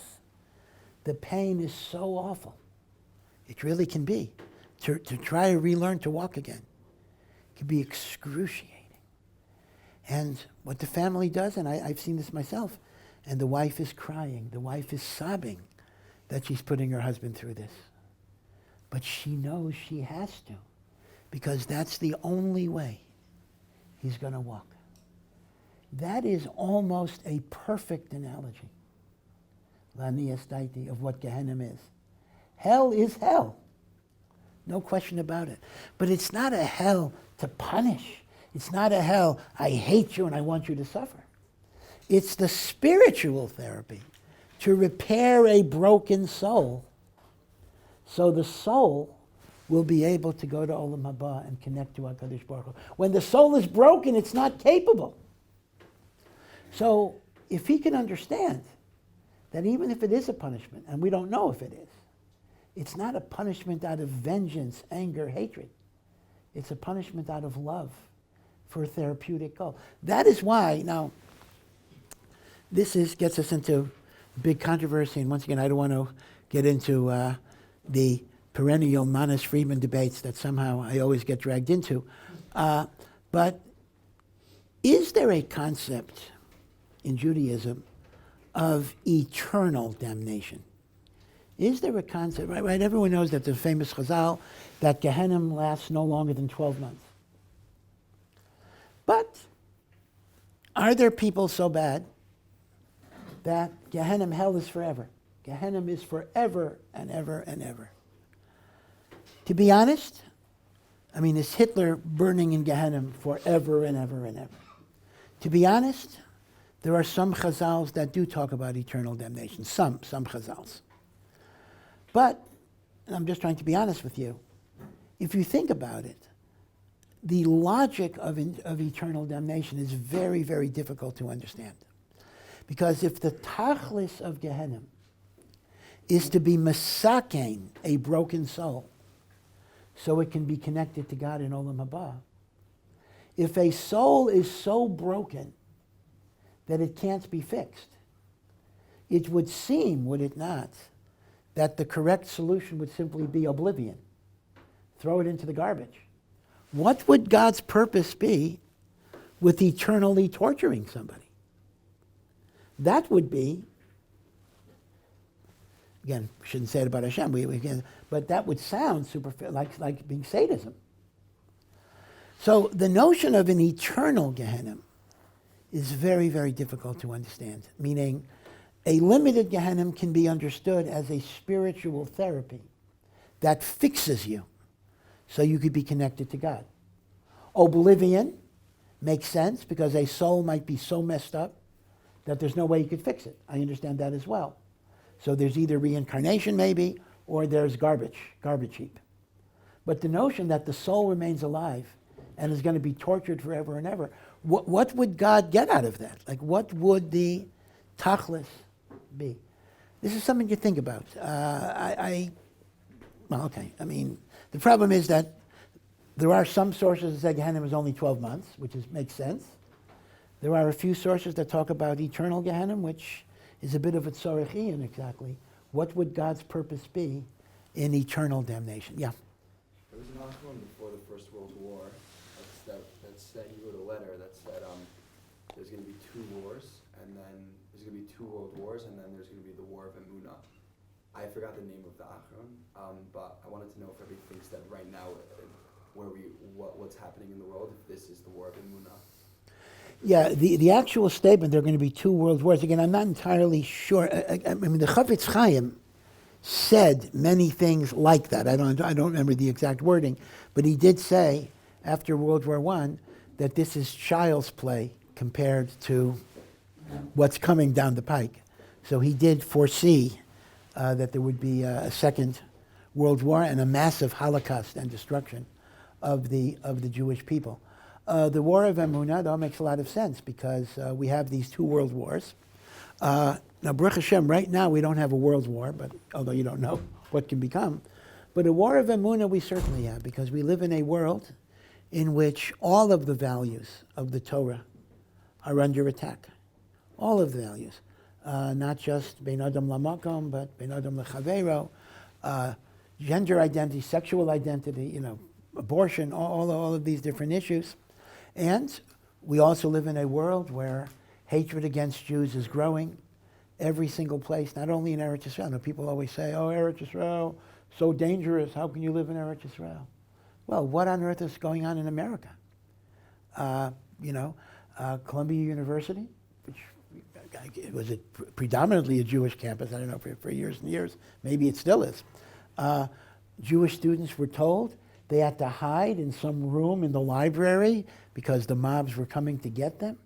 The pain is so awful. It really can be. To try to relearn to walk again can be excruciating. And what the family does, and I've seen this myself, and the wife is crying, the wife is sobbing that she's putting her husband through this. But she knows she has to, because that's the only way he's going to walk. That is almost a perfect analogy, Lanias Daiti, of what Gehenna is. Hell is hell. No question about it. But it's not a hell to punish. It's not a hell, I hate you and I want you to suffer. It's the spiritual therapy to repair a broken soul, so the soul will be able to go to Olam Haba and connect to HaKadosh Baruch Hu. When the soul is broken, it's not capable. So if he can understand that even if it is a punishment, and we don't know if it is, it's not a punishment out of vengeance, anger, hatred. It's a punishment out of love for a therapeutic goal. That is why, now, this gets us into big controversy, and once again, I don't want to get into the perennial Manis-Friedman debates that somehow I always get dragged into. But is there a concept in Judaism of eternal damnation? Is there a concept, right? Everyone knows that the famous Chazal, that Gehenna lasts no longer than 12 months. But are there people so bad that Gehenna, hell is forever? Gehenna is forever and ever and ever. To be honest, is Hitler burning in Gehenna forever and ever and ever? To be honest, there are some Chazals that do talk about eternal damnation, some Chazals. But, and I'm just trying to be honest with you, if you think about it, the logic of eternal damnation is very, very difficult to understand. Because if the tachlis of Gehenna is to be mesakein, a broken soul, so it can be connected to God in Olam Haba, if a soul is so broken that it can't be fixed, it would seem, would it not, that the correct solution would simply be oblivion. Throw it into the garbage. What would God's purpose be with eternally torturing somebody? That would be, again, we shouldn't say it about Hashem, but that would sound like being sadism. So the notion of an eternal Gehenna is very, very difficult to understand, meaning a limited Gehenna can be understood as a spiritual therapy that fixes you so you could be connected to God. Oblivion makes sense because a soul might be so messed up that there's no way you could fix it. I understand that as well. So there's either reincarnation maybe, or there's garbage heap. But the notion that the soul remains alive and is going to be tortured forever and ever, what would God get out of that? Like, what would the tachlis be? This is something to think about. The problem is that there are some sources that say Gehenna is only 12 months, which makes sense. There are a few sources that talk about eternal Gehenna, which is a bit of a tzorechiyun exactly. What would God's purpose be in eternal damnation? Yeah. There was an Acharon before the First World War that said, he wrote a letter that said there's going to be two wars, and then there's going to be two world wars, and then there's going to be the war of emunah. I forgot the name of the Acharon, but I wanted to know if everybody thinks that right now, what's happening in the world, if this is the war of emunah. Yeah, the actual statement, there are going to be two world wars. Again, I'm not entirely sure. The Chafetz Chaim said many things like that. I don't remember the exact wording, but he did say after World War I that this is child's play compared to what's coming down the pike. So he did foresee that there would be a second world war and a massive Holocaust and destruction of the Jewish people. The war of emunah, though, makes a lot of sense because we have these two world wars. Now, Baruch Hashem, right now we don't have a world war, but although you don't know what can become. But a war of emunah we certainly have, because we live in a world in which all of the values of the Torah are under attack. All of the values. Not just bein adam lamakom, but bein adam lechavero, gender identity, sexual identity, abortion, all of these different issues. And we also live in a world where hatred against Jews is growing every single place, not only in Eretz Yisrael. Now, people always say, oh, Eretz Yisrael, so dangerous, how can you live in Eretz Yisrael? Well, what on earth is going on in America? Columbia University, which it was predominantly a Jewish campus, I don't know, for years and years, maybe it still is. Jewish students were told they had to hide in some room in the library because the mobs were coming to get them,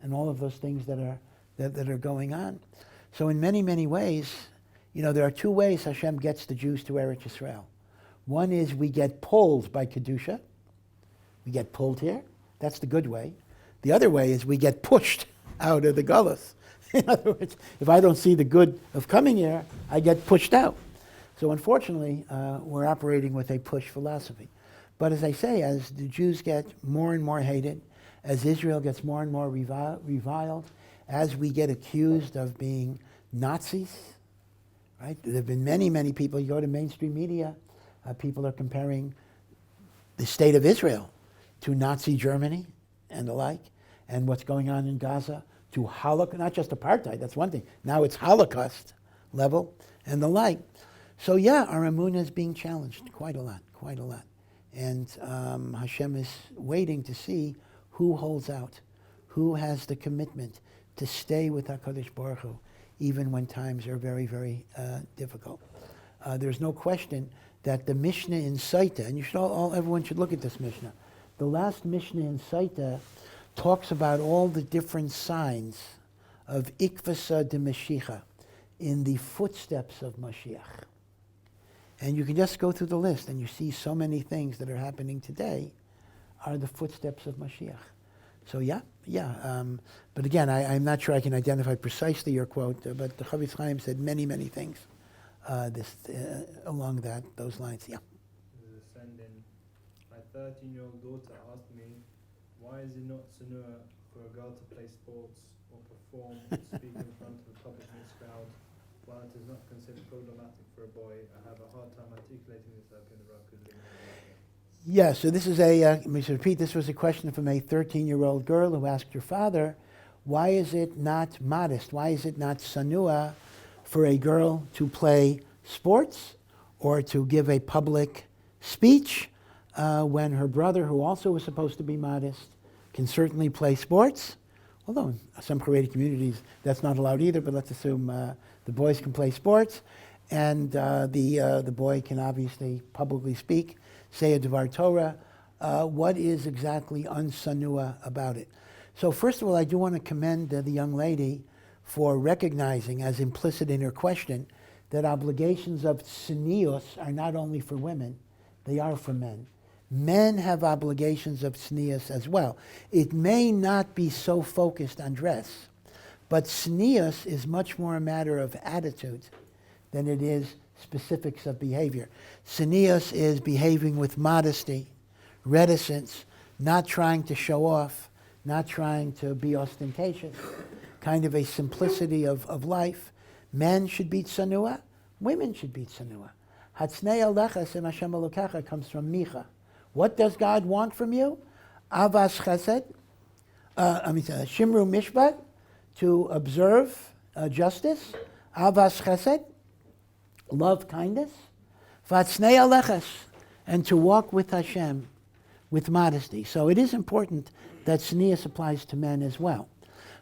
and all of those things that are going on. So in many, many ways, there are two ways Hashem gets the Jews to Eretz Yisrael. One is we get pulled by Kedusha. We get pulled here. That's the good way. The other way is we get pushed out of the gullus. In other words, if I don't see the good of coming here, I get pushed out. So unfortunately, we're operating with a push philosophy. But as I say, as the Jews get more and more hated, as Israel gets more and more reviled, as we get accused of being Nazis, right? There have been many, many people, you go to mainstream media, people are comparing the state of Israel to Nazi Germany and the like, and what's going on in Gaza to Holocaust, not just apartheid, that's one thing. Now it's Holocaust level and the like. So yeah, our emunah is being challenged quite a lot. And Hashem is waiting to see who holds out, who has the commitment to stay with HaKadosh Baruch Hu, even when times are very, very difficult. There's no question that the Mishnah in Saita, and everyone should look at this Mishnah. The last Mishnah in Saita talks about all the different signs of ikvasa de Mashiach, in the footsteps of Mashiach. And you can just go through the list and you see so many things that are happening today are the footsteps of Mashiach. So but again, I'm not sure I can identify precisely your quote, but the Chafetz Chaim said many, many things along those lines. Yeah. There's a friend in my 13-year-old daughter asked me, why is it not tzanuah for a girl to play sports or perform or speak in front of a public mixed crowd, while it is not considered problematic for a boy? I have a hard time articulating this up in the Rav could live in. Yeah, so this is let me repeat, this was a question from a 13-year-old girl who asked her father, why is it not modest, why is it not tzanuah for a girl to play sports or to give a public speech when her brother, who also was supposed to be modest, can certainly play sports? Although in some Haredi communities that's not allowed either, but let's assume the boys can play sports, and the boy can obviously publicly speak, say a Devar Torah. What is exactly unsanua about it? So first of all, I do want to commend the young lady for recognizing, as implicit in her question, that obligations of tznius are not only for women, they are for men. Men have obligations of tznius as well. It may not be so focused on dress, but tznius is much more a matter of attitude than it is specifics of behavior. Tznius is behaving with modesty, reticence, not trying to show off, not trying to be ostentatious, kind of a simplicity of life. Men should be tzanuah, women should be tzanuah. Hatznei halachas in Hashem Elokecha comes from Micha. What does God want from you? Avas chesed, shimru mishpat, to observe justice. Avas chesed, love kindness. Vatznei halachas, and to walk with Hashem with modesty. So it is important that tznius applies to men as well.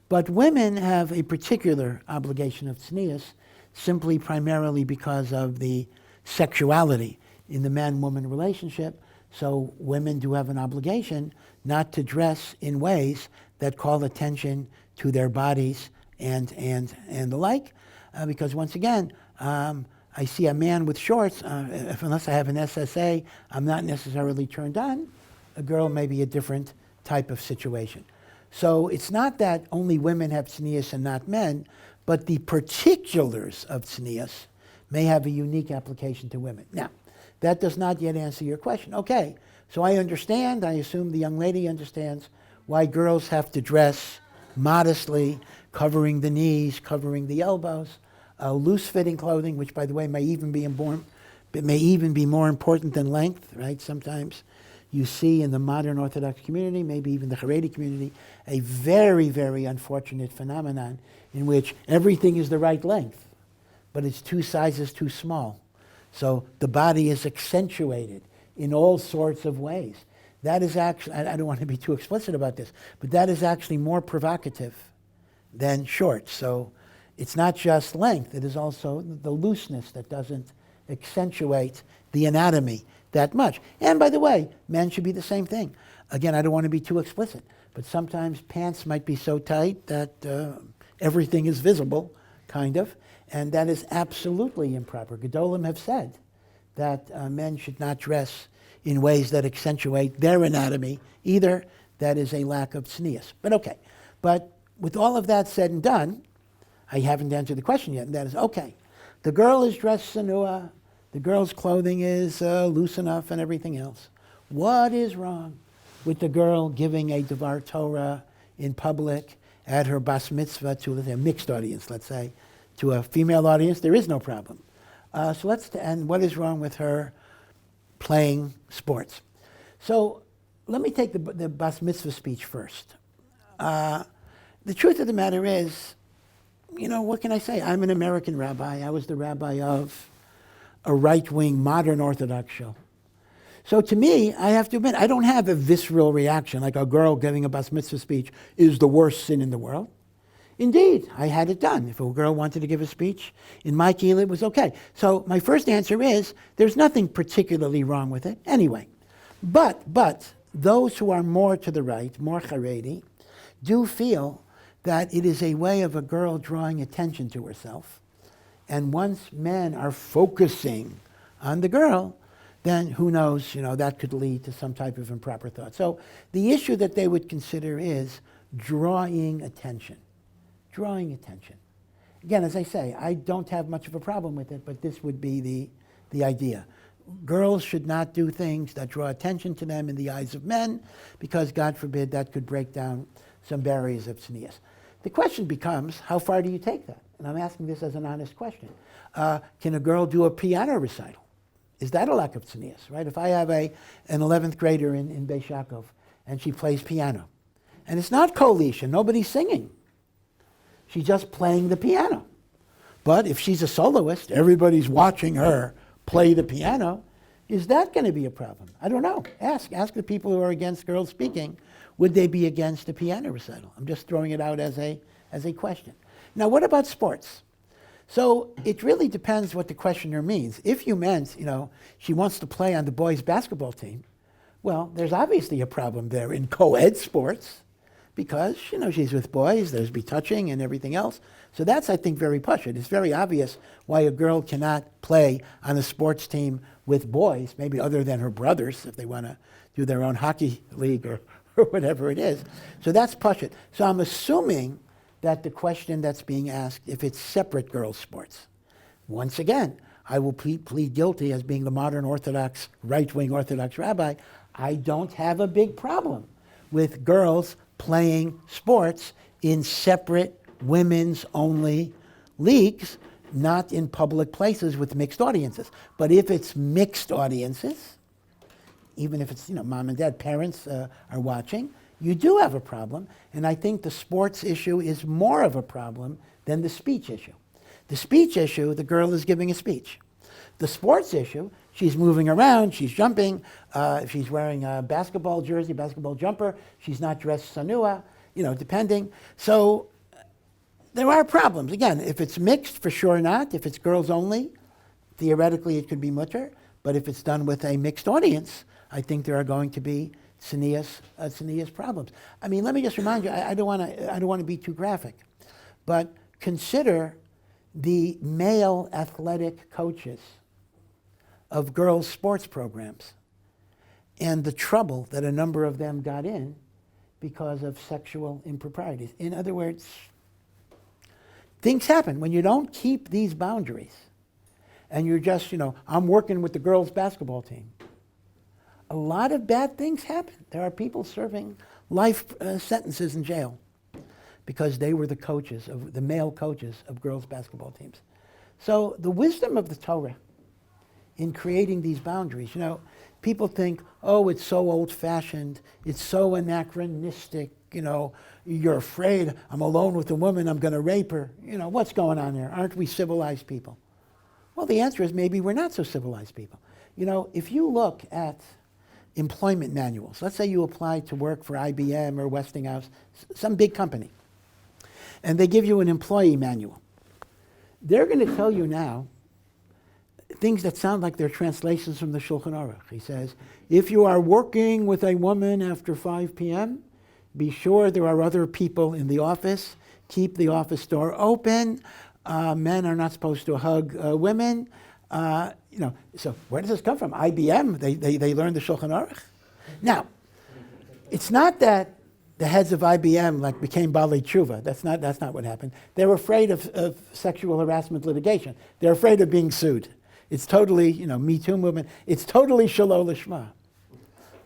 But women have a particular obligation of tznius, simply primarily because of the sexuality in the man-woman relationship. So women do have an obligation not to dress in ways that call attention to their bodies and the like, because once again, I see a man with shorts, unless I have an SSA, I'm not necessarily turned on. A girl may be a different type of situation. So it's not that only women have tznius and not men, but the particulars of tznius may have a unique application to women. Now, that does not yet answer your question. Okay, so I understand, I assume the young lady understands why girls have to dress modestly, covering the knees, covering the elbows, loose-fitting clothing, which, by the way, may even be more important than length, right? Sometimes you see in the modern Orthodox community, maybe even the Haredi community, a very, very unfortunate phenomenon in which everything is the right length, but it's 2 sizes too small. So the body is accentuated in all sorts of ways. That is actually, I don't want to be too explicit about this, but that is actually more provocative than short. So it's not just length, it is also the looseness that doesn't accentuate the anatomy that much. And by the way, men should be the same thing. Again, I don't want to be too explicit, but sometimes pants might be so tight that everything is visible, kind of, and that is absolutely improper. Gedolim have said that men should not dress in ways that accentuate their anatomy either. That is a lack of tznius. But okay, but with all of that said and done, I haven't answered the question yet, and that is, okay, the girl is dressed tzanuah, the girl's clothing is loose enough and everything else. What is wrong with the girl giving a Devar Torah in public at her bas mitzvah to, let's say, a mixed audience, let's say, to a female audience? There is no problem. And what is wrong with her playing sports? So let me take the bas mitzvah speech first. The truth of the matter is, what can I say? I'm an American rabbi. I was the rabbi of a right-wing modern Orthodox show. So to me, I have to admit, I don't have a visceral reaction like a girl giving a bas mitzvah speech is the worst sin in the world. Indeed, I had it done. If a girl wanted to give a speech in my kehillah, it was okay. So my first answer is, there's nothing particularly wrong with it anyway. But those who are more to the right, more Haredi, do feel that it is a way of a girl drawing attention to herself. And once men are focusing on the girl, then who knows, that could lead to some type of improper thought. So the issue that they would consider is drawing attention. Drawing attention. Again, as I say, I don't have much of a problem with it, but this would be the idea. Girls should not do things that draw attention to them in the eyes of men, because God forbid that could break down some barriers of tznius. The question becomes, how far do you take that? And I'm asking this as an honest question. Can a girl do a piano recital? Is that a lack of tznius, right? If I have an 11th grader in Beis Yaakov and she plays piano, and it's not kolish, nobody's singing. She's just playing the piano. But if she's a soloist, everybody's watching her play the piano, is that going to be a problem? I don't know. Ask the people who are against girls speaking, would they be against a piano recital? I'm just throwing it out as a question. Now, what about sports? So it really depends what the questioner means. If you meant, she wants to play on the boys' basketball team, well, there's obviously a problem there in co-ed sports because, she's with boys, there's be touching and everything else. So that's, I think, very pashut. It's very obvious why a girl cannot play on a sports team with boys, maybe other than her brothers, if they want to do their own hockey league or whatever it is. So that's pashut. So I'm assuming that the question that's being asked, if it's separate girls' sports. Once again, I will plead guilty as being the modern Orthodox, right-wing Orthodox rabbi. I don't have a big problem with girls playing sports in separate women's-only leagues, not in public places with mixed audiences. But if it's mixed audiences, even if it's, mom and dad, parents are watching, you do have a problem, and I think the sports issue is more of a problem than the speech issue. The speech issue, the girl is giving a speech. The sports issue, she's moving around, she's jumping, if she's wearing a basketball jersey, basketball jumper, she's not dressed tzanuah, depending. So there are problems. Again, if it's mixed, for sure not. If it's girls only, theoretically it could be mutter, but if it's done with a mixed audience, I think there are going to be tznius problems. I mean, let me just remind you, I don't want to be too graphic, but consider the male athletic coaches of girls' sports programs and the trouble that a number of them got in because of sexual improprieties. In other words, things happen. When you don't keep these boundaries, and you're just, I'm working with the girls' basketball team. A lot of bad things happen. There are people serving life sentences in jail because they were the male coaches of girls' basketball teams. So the wisdom of the Torah in creating these boundaries, people think, oh, it's so old-fashioned, it's so anachronistic, you're afraid, I'm alone with a woman, I'm going to rape her. What's going on there? Aren't we civilized people? Well, the answer is maybe we're not so civilized people. If you look at employment manuals, let's say you apply to work for IBM or Westinghouse, some big company, and they give you an employee manual. They're going to tell you now things that sound like they're translations from the Shulchan Aruch. He says, if you are working with a woman after 5 p.m., be sure there are other people in the office. Keep the office door open. Men are not supposed to hug women. So where does this come from? IBM, they learned the Shulchan Aruch. Now, it's not that the heads of IBM became Baalei Tshuva. That's not what happened. They were afraid of sexual harassment litigation. They're afraid of being sued. It's totally, Me Too movement. It's totally shalom lishma.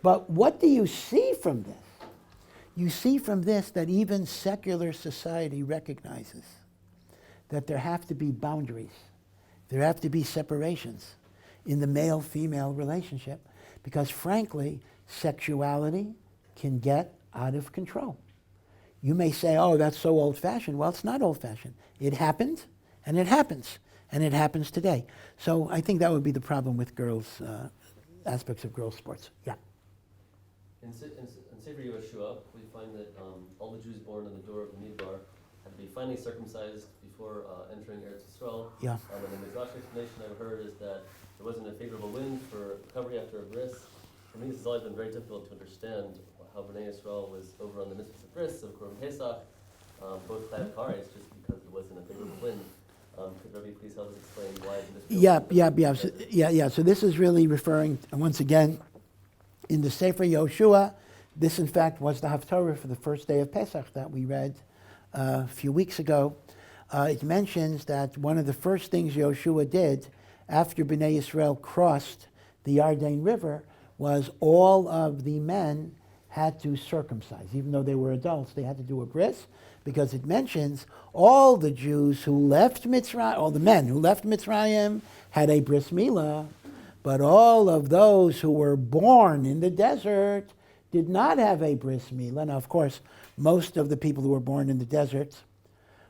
But what do you see from this? You see from this that even secular society recognizes that there have to be boundaries. There have to be separations in the male-female relationship because, frankly, sexuality can get out of control. You may say, oh, that's so old-fashioned. Well, it's not old-fashioned. It happened, and it happens. And it happens today. So I think that would be the problem with girls, aspects of girls' sports. Yeah. In Sefer Yehoshua, we find that all the Jews born in the door of the Midbar had to be finally circumcised before entering Eretz Yisrael. Yeah. And the Midrash explanation I've heard is that there wasn't a favorable wind for recovery after a bris. For me, this has always been very difficult to understand how Bnei Yisroel was over on the middos of bris of Korban Pesach, both Chayv Kares, just because there wasn't a favorable wind. Could Rabbi please help us explain why this? So this is really referring, once again, in the Sefer Yehoshua. This, in fact, was the Haftarah for the first day of Pesach that we read a few weeks ago. It mentions that one of the first things Yehoshua did after Bnei Yisroel crossed the Yarden River was all of the men had to circumcise. Even though they were adults, they had to do a bris, because it mentions all the Jews who left Mitzrayim, all the men who left Mitzrayim had a bris milah, but all of those who were born in the desert did not have a bris milah. Now, of course, most of the people who were born in the desert,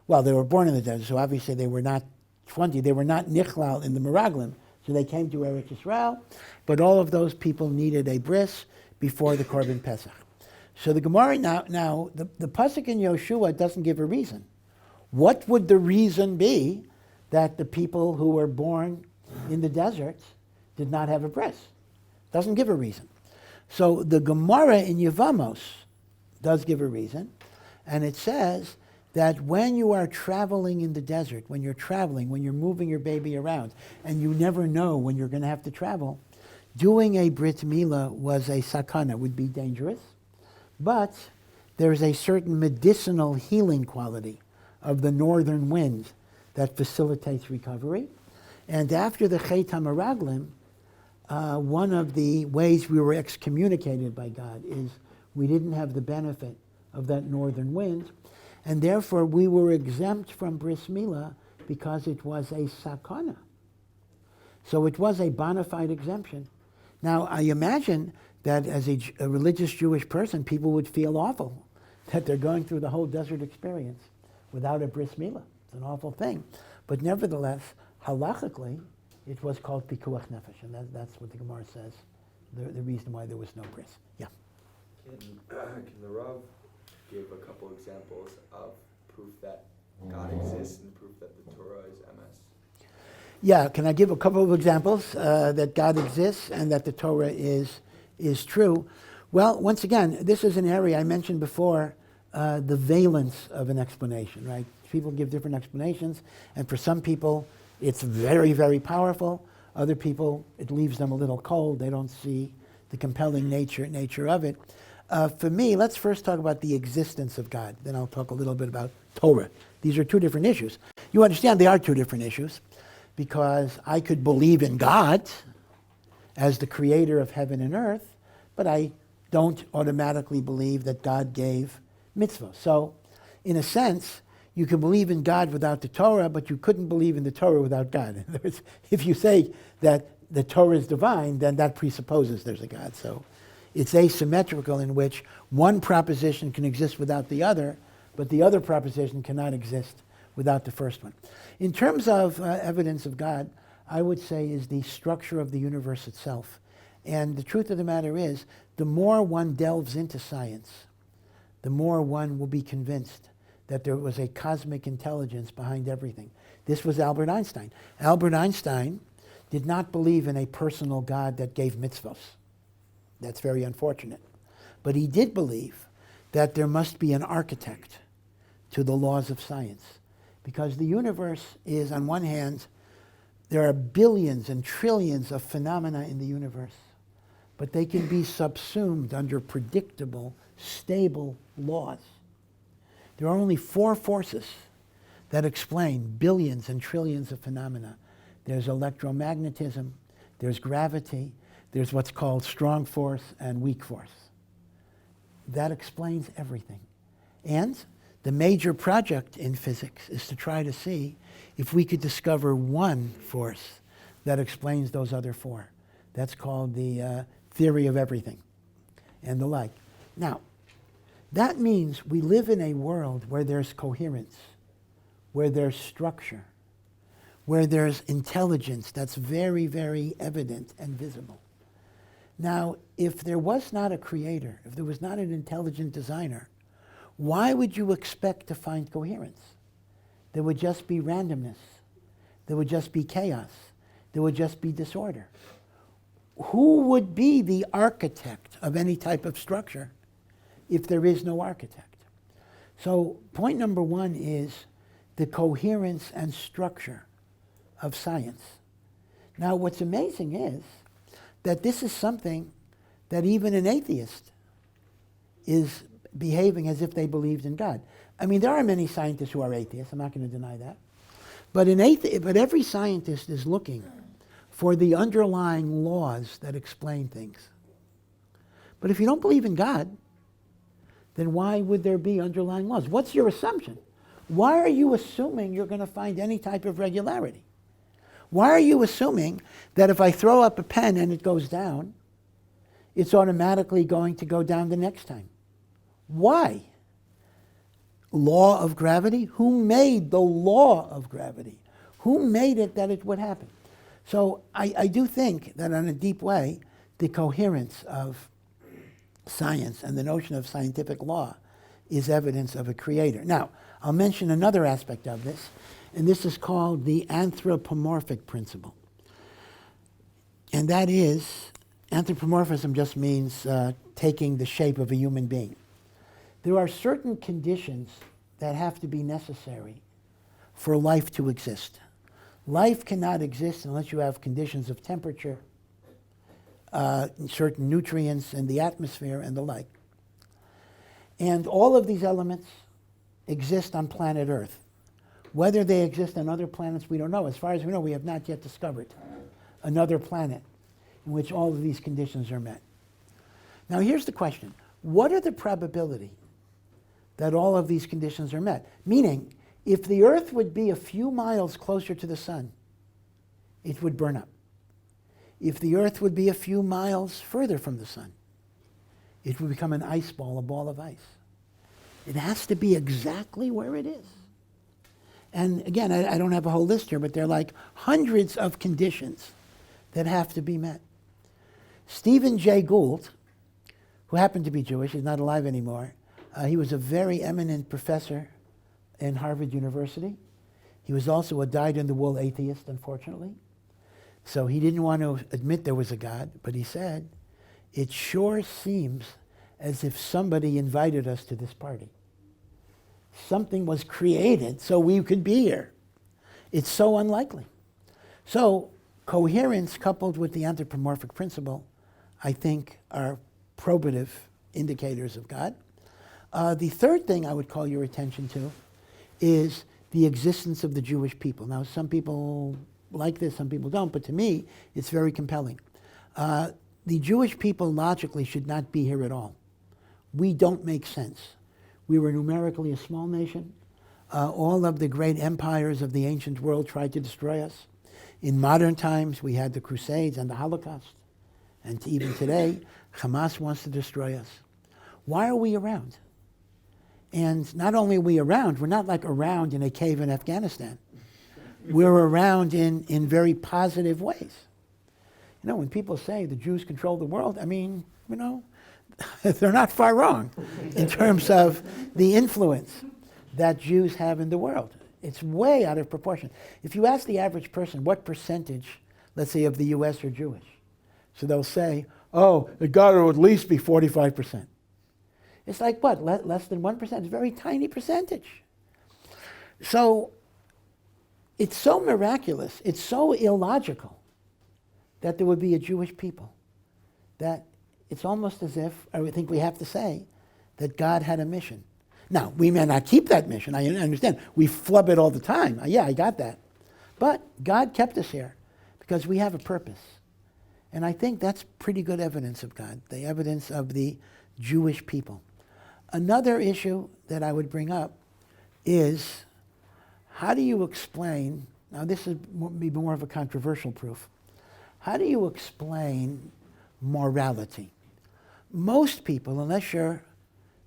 well, they were born in the desert, so obviously they were not they were not nichlal in the Meraglim, so they came to Eretz Yisrael, but all of those people needed a bris before the Korban Pesach. So the Gemara now the pasuk in Yehoshua doesn't give a reason. What would the reason be that the people who were born in the deserts did not have a bris? Doesn't give a reason. So the Gemara in Yevamos does give a reason, and it says that when you are traveling in the desert, when you're moving your baby around, and you never know when you're going to have to travel, doing a brit milah was a sakana, would be dangerous. But there's a certain medicinal healing quality of the northern wind that facilitates recovery. And after the Chet HaMeraglim, one of the ways we were excommunicated by God is we didn't have the benefit of that northern wind, and therefore we were exempt from bris milah because it was a sakana. So it was a bona fide exemption. Now, I imagine that as a religious Jewish person, people would feel awful that they're going through the whole desert experience without a bris milah. It's an awful thing. But nevertheless, halachically, it was called pikuach nefesh, and that's what the Gemara says, the reason why there was no bris. Yeah. Can the Rav give a couple examples of proof that God exists and proof that the Torah is MS? Yeah, can I give a couple of examples that God exists and that the Torah is true? Well, once again, this is an area I mentioned before, the valence of an explanation, right? People give different explanations, and for some people, it's very, very powerful. Other people, it leaves them a little cold. They don't see the compelling nature of it. For me, let's first talk about the existence of God. Then I'll talk a little bit about Torah. These are two different issues. You understand they are two different issues, because I could believe in God as the creator of heaven and earth, but I don't automatically believe that God gave mitzvah. So, in a sense, you can believe in God without the Torah, but you couldn't believe in the Torah without God. In other words, if you say that the Torah is divine, then that presupposes there's a God. So it's asymmetrical in which one proposition can exist without the other, but the other proposition cannot exist without the first one. In terms of evidence of God, I would say is the structure of the universe itself. And the truth of the matter is, the more one delves into science, the more one will be convinced that there was a cosmic intelligence behind everything. This was Albert Einstein. Albert Einstein did not believe in a personal God that gave mitzvos. That's very unfortunate. But he did believe that there must be an architect to the laws of science. Because the universe is, on one hand, there are billions and trillions of phenomena in the universe, but they can be subsumed under predictable, stable laws. There are only 4 forces that explain billions and trillions of phenomena. There's electromagnetism, there's gravity, there's what's called strong force and weak force. That explains everything. And the major project in physics is to try to see if we could discover one force that explains those other 4. That's called the theory of everything and the like. Now, that means we live in a world where there's coherence, where there's structure, where there's intelligence that's very, very evident and visible. Now, if there was not a creator, if there was not an intelligent designer, why would you expect to find coherence? There would just be randomness. There would just be chaos. There would just be disorder. Who would be the architect of any type of structure if there is no architect? So point number 1 is the coherence and structure of science. Now what's amazing is that this is something that even an atheist is behaving as if they believed in God. I mean, there are many scientists who are atheists, I'm not going to deny that. But every scientist is looking for the underlying laws that explain things. But if you don't believe in God, then why would there be underlying laws? What's your assumption? Why are you assuming you're going to find any type of regularity? Why are you assuming that if I throw up a pen and it goes down, it's automatically going to go down the next time? Why? Law of gravity? Who made the law of gravity? Who made it that it would happen? So I do think that in a deep way, the coherence of science and the notion of scientific law is evidence of a creator. Now, I'll mention another aspect of this, and this is called the anthropomorphic principle. And that is, anthropomorphism just means taking the shape of a human being. There are certain conditions that have to be necessary for life to exist. Life cannot exist unless you have conditions of temperature, certain nutrients in the atmosphere and the like. And all of these elements exist on planet Earth. Whether they exist on other planets, we don't know. As far as we know, we have not yet discovered another planet in which all of these conditions are met. Now here's the question. What are the probability that all of these conditions are met? Meaning, if the Earth would be a few miles closer to the sun, it would burn up. If the Earth would be a few miles further from the sun, it would become an ice ball, a ball of ice. It has to be exactly where it is. And again, I don't have a whole list here, but there are like hundreds of conditions that have to be met. Stephen Jay Gould, who happened to be Jewish, he's not alive anymore, he was a very eminent professor in Harvard University. He was also a dyed-in-the-wool atheist, unfortunately. So he didn't want to admit there was a God, but he said, it sure seems as if somebody invited us to this party. Something was created so we could be here. It's so unlikely. So coherence coupled with the anthropomorphic principle, I think, are probative indicators of God. The third thing I would call your attention to is the existence of the Jewish people. Now, some people like this, some people don't, but to me, it's very compelling. The Jewish people logically should not be here at all. We don't make sense. We were numerically a small nation. All of the great empires of the ancient world tried to destroy us. In modern times, we had the Crusades and the Holocaust. And even today, Hamas wants to destroy us. Why are we around? And not only are we around, we're not like around in a cave in Afghanistan. We're around in very positive ways. You know, when people say the Jews control the world, I mean, you know, they're not far wrong in terms of the influence that Jews have in the world. It's way out of proportion. If you ask the average person what percentage, let's say, of the U.S. are Jewish, so they'll say, oh, it got to at least be 45%. It's like what, less than 1%? It's a very tiny percentage. So it's so miraculous, it's so illogical that there would be a Jewish people, that it's almost as if, I think we have to say, that God had a mission. Now, we may not keep that mission, I understand. We flub it all the time. Yeah, I got that. But God kept us here because we have a purpose. And I think that's pretty good evidence of God, the evidence of the Jewish people. Another issue that I would bring up is, how do you explain, now this would be more of a controversial proof, how do you explain morality? Most people, unless you're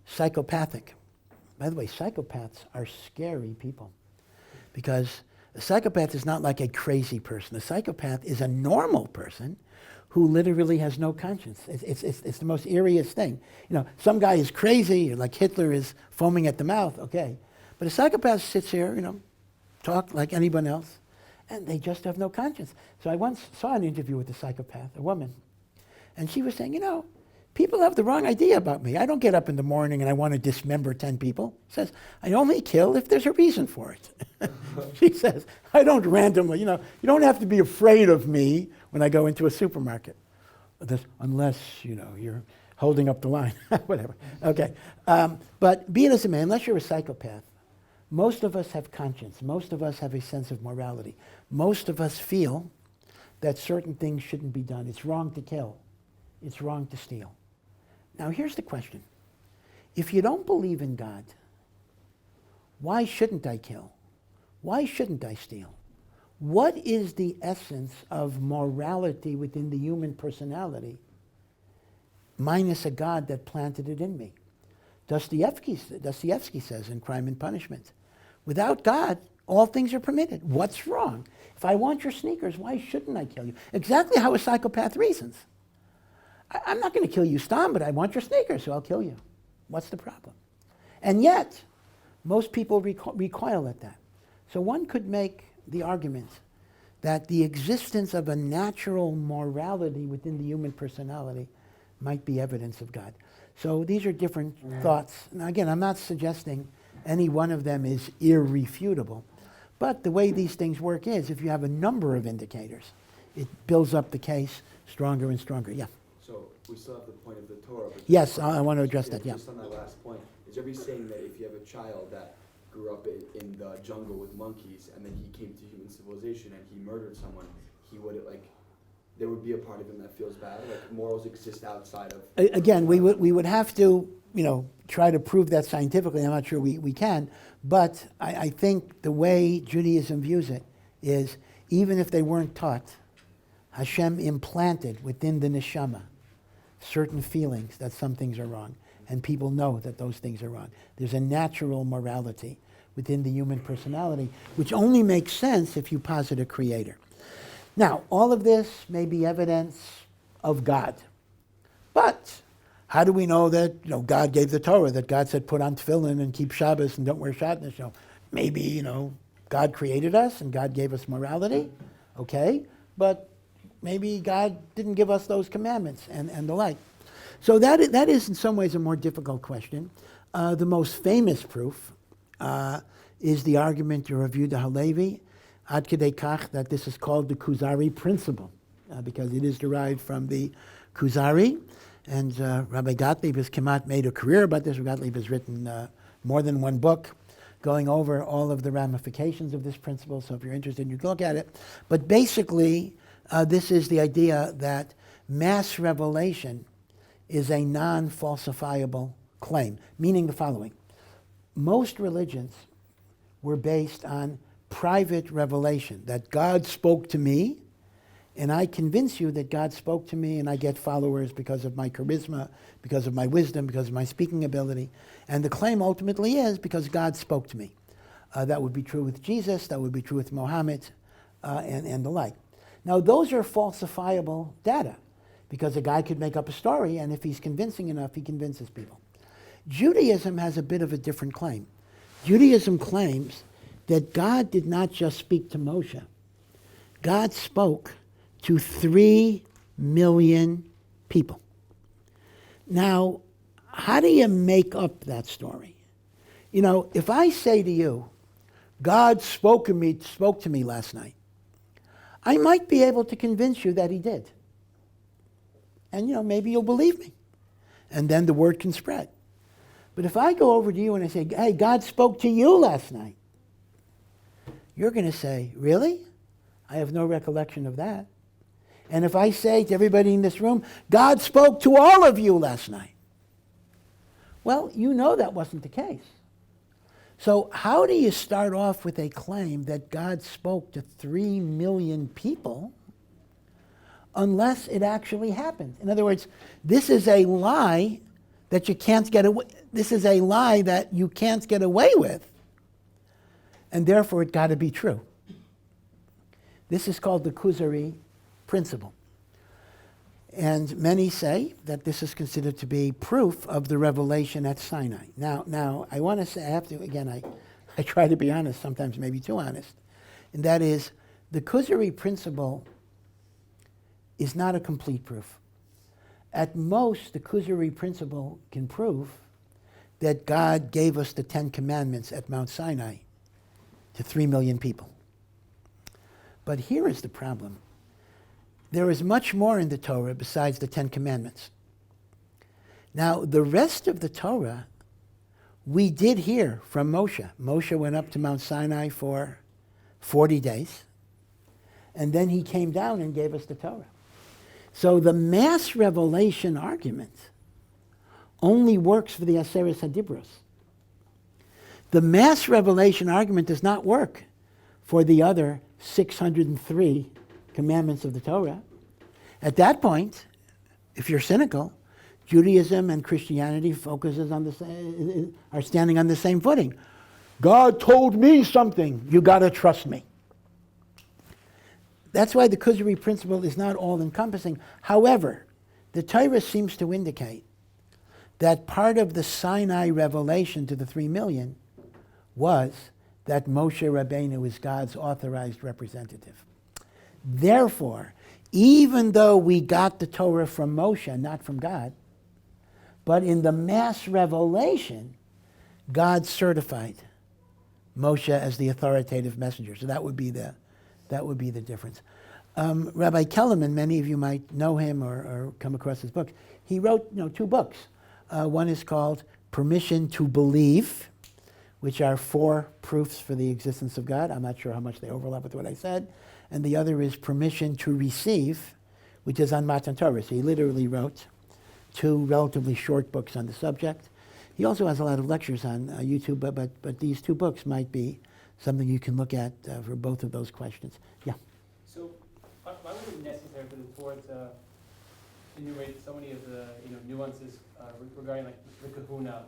psychopathic, by the way, psychopaths are scary people, because a psychopath is not like a crazy person. A psychopath is a normal person who literally has no conscience. It's the most eeriest thing. You know, some guy is crazy, like Hitler is foaming at the mouth, okay. But a psychopath sits here, you know, talk like anyone else, and they just have no conscience. So I once saw an interview with a psychopath, a woman, and she was saying, you know, people have the wrong idea about me. I don't get up in the morning and I want to dismember 10 people. She says, I only kill if there's a reason for it. She says, I don't randomly, you know, you don't have to be afraid of me when I go into a supermarket. Unless, you know, you're holding up the line, whatever. Okay. But be it as it may, unless you're a psychopath, most of us have conscience. Most of us have a sense of morality. Most of us feel that certain things shouldn't be done. It's wrong to kill. It's wrong to steal. Now, here's the question. If you don't believe in God, why shouldn't I kill? Why shouldn't I steal? What is the essence of morality within the human personality, minus a God that planted it in me? Dostoevsky says in Crime and Punishment, without God, all things are permitted. What's wrong? If I want your sneakers, why shouldn't I kill you? Exactly how a psychopath reasons. I'm not going to kill you, Stam, but I want your sneakers, so I'll kill you. What's the problem? And yet, most people recoil at that. So one could make the argument that the existence of a natural morality within the human personality might be evidence of God. So these are different thoughts. Now again, I'm not suggesting any one of them is irrefutable, but the way these things work is if you have a number of indicators, it builds up the case stronger and stronger. Yeah. So we still have the point of the Torah. But yes, I want to address that, yeah. Just on that last point, is everybody saying that if you have a child that grew up in the jungle with monkeys and then he came to human civilization and he murdered someone, he would, like, there would be a part of him that feels bad? Like, morals exist outside of... Again, we would have to, you know, try to prove that scientifically. I'm not sure we can, but I think the way Judaism views it is, even if they weren't taught, Hashem implanted within the neshama certain feelings that some things are wrong, and people know that those things are wrong. There's a natural morality within the human personality, which only makes sense if you posit a creator. Now, all of this may be evidence of God, but how do we know that, you know, God gave the Torah, that God said put on tefillin and keep Shabbos and don't wear shatnez? You know, maybe, you know, God created us and God gave us morality, okay, but maybe God didn't give us those commandments and the like. So that is in some ways a more difficult question. The most famous proof is the argument of Rav Yehuda Halevi, ad kedei kach, that this is called the Kuzari principle, because it is derived from the Kuzari. And Rabbi Gottlieb has made a career about this. Rabbi Gottlieb has written more than one book going over all of the ramifications of this principle, so if you're interested, you can look at it. But basically, this is the idea that mass revelation is a non-falsifiable claim, meaning the following. Most religions were based on private revelation, that God spoke to me, and I convince you that God spoke to me, and I get followers because of my charisma, because of my wisdom, because of my speaking ability. And the claim ultimately is because God spoke to me. That would be true with Jesus, that would be true with Muhammad, and the like. Now, those are falsifiable data, because a guy could make up a story, and if he's convincing enough, he convinces people. Judaism has a bit of a different claim. Judaism claims that God did not just speak to Moshe. God spoke to 3 million people. Now, how do you make up that story? You know, if I say to you, God spoke to me last night, I might be able to convince you that he did. And, you know, maybe you'll believe me. And then the word can spread. But if I go over to you and I say, hey, God spoke to you last night, you're going to say, really? I have no recollection of that. And if I say to everybody in this room, God spoke to all of you last night, well, you know that wasn't the case. So how do you start off with a claim that God spoke to 3 million people unless it actually happened? In other words, this is a lie that you can't get away. This is a lie that you can't get away with, and therefore it got to be true. This is called the Kuzari principle. And many say that this is considered to be proof of the revelation at Sinai. Now I want to say, I have to, again, I try to be honest, sometimes maybe too honest, and that is the Kuzari principle is not a complete proof. At most, the Kuzari principle can prove that God gave us the 10 Commandments at Mount Sinai to 3 million people. But here is the problem. There is much more in the Torah besides the 10 Commandments. Now, the rest of the Torah, we did hear from Moshe. Moshe went up to Mount Sinai for 40 days, and then he came down and gave us the Torah. So the mass revelation argument only works for the Aseret HaDibros. The mass revelation argument does not work for the other 603 commandments of the Torah. At that point, if you're cynical, Judaism and Christianity focuses on are standing on the same footing. God told me something, you got to trust me. That's why the Kuzari principle is not all-encompassing. However, the Torah seems to indicate that part of the Sinai revelation to the 3 million was that Moshe Rabbeinu is God's authorized representative. Therefore, even though we got the Torah from Moshe, not from God, but in the mass revelation, God certified Moshe as the authoritative messenger. So that would be the difference. Rabbi Kellerman, many of you might know him or come across his book. He wrote 2 books. One is called Permission to Believe, which are 4 proofs for the existence of God. I'm not sure how much they overlap with what I said. And the other is Permission to Receive, which is on Matan Torah. So he literally wrote 2 relatively short books on the subject. He also has a lot of lectures on YouTube, but these 2 books might be something you can look at for both of those questions. Yeah. So, why was it necessary for the Torah to enumerate so many of the nuances regarding like the cehunah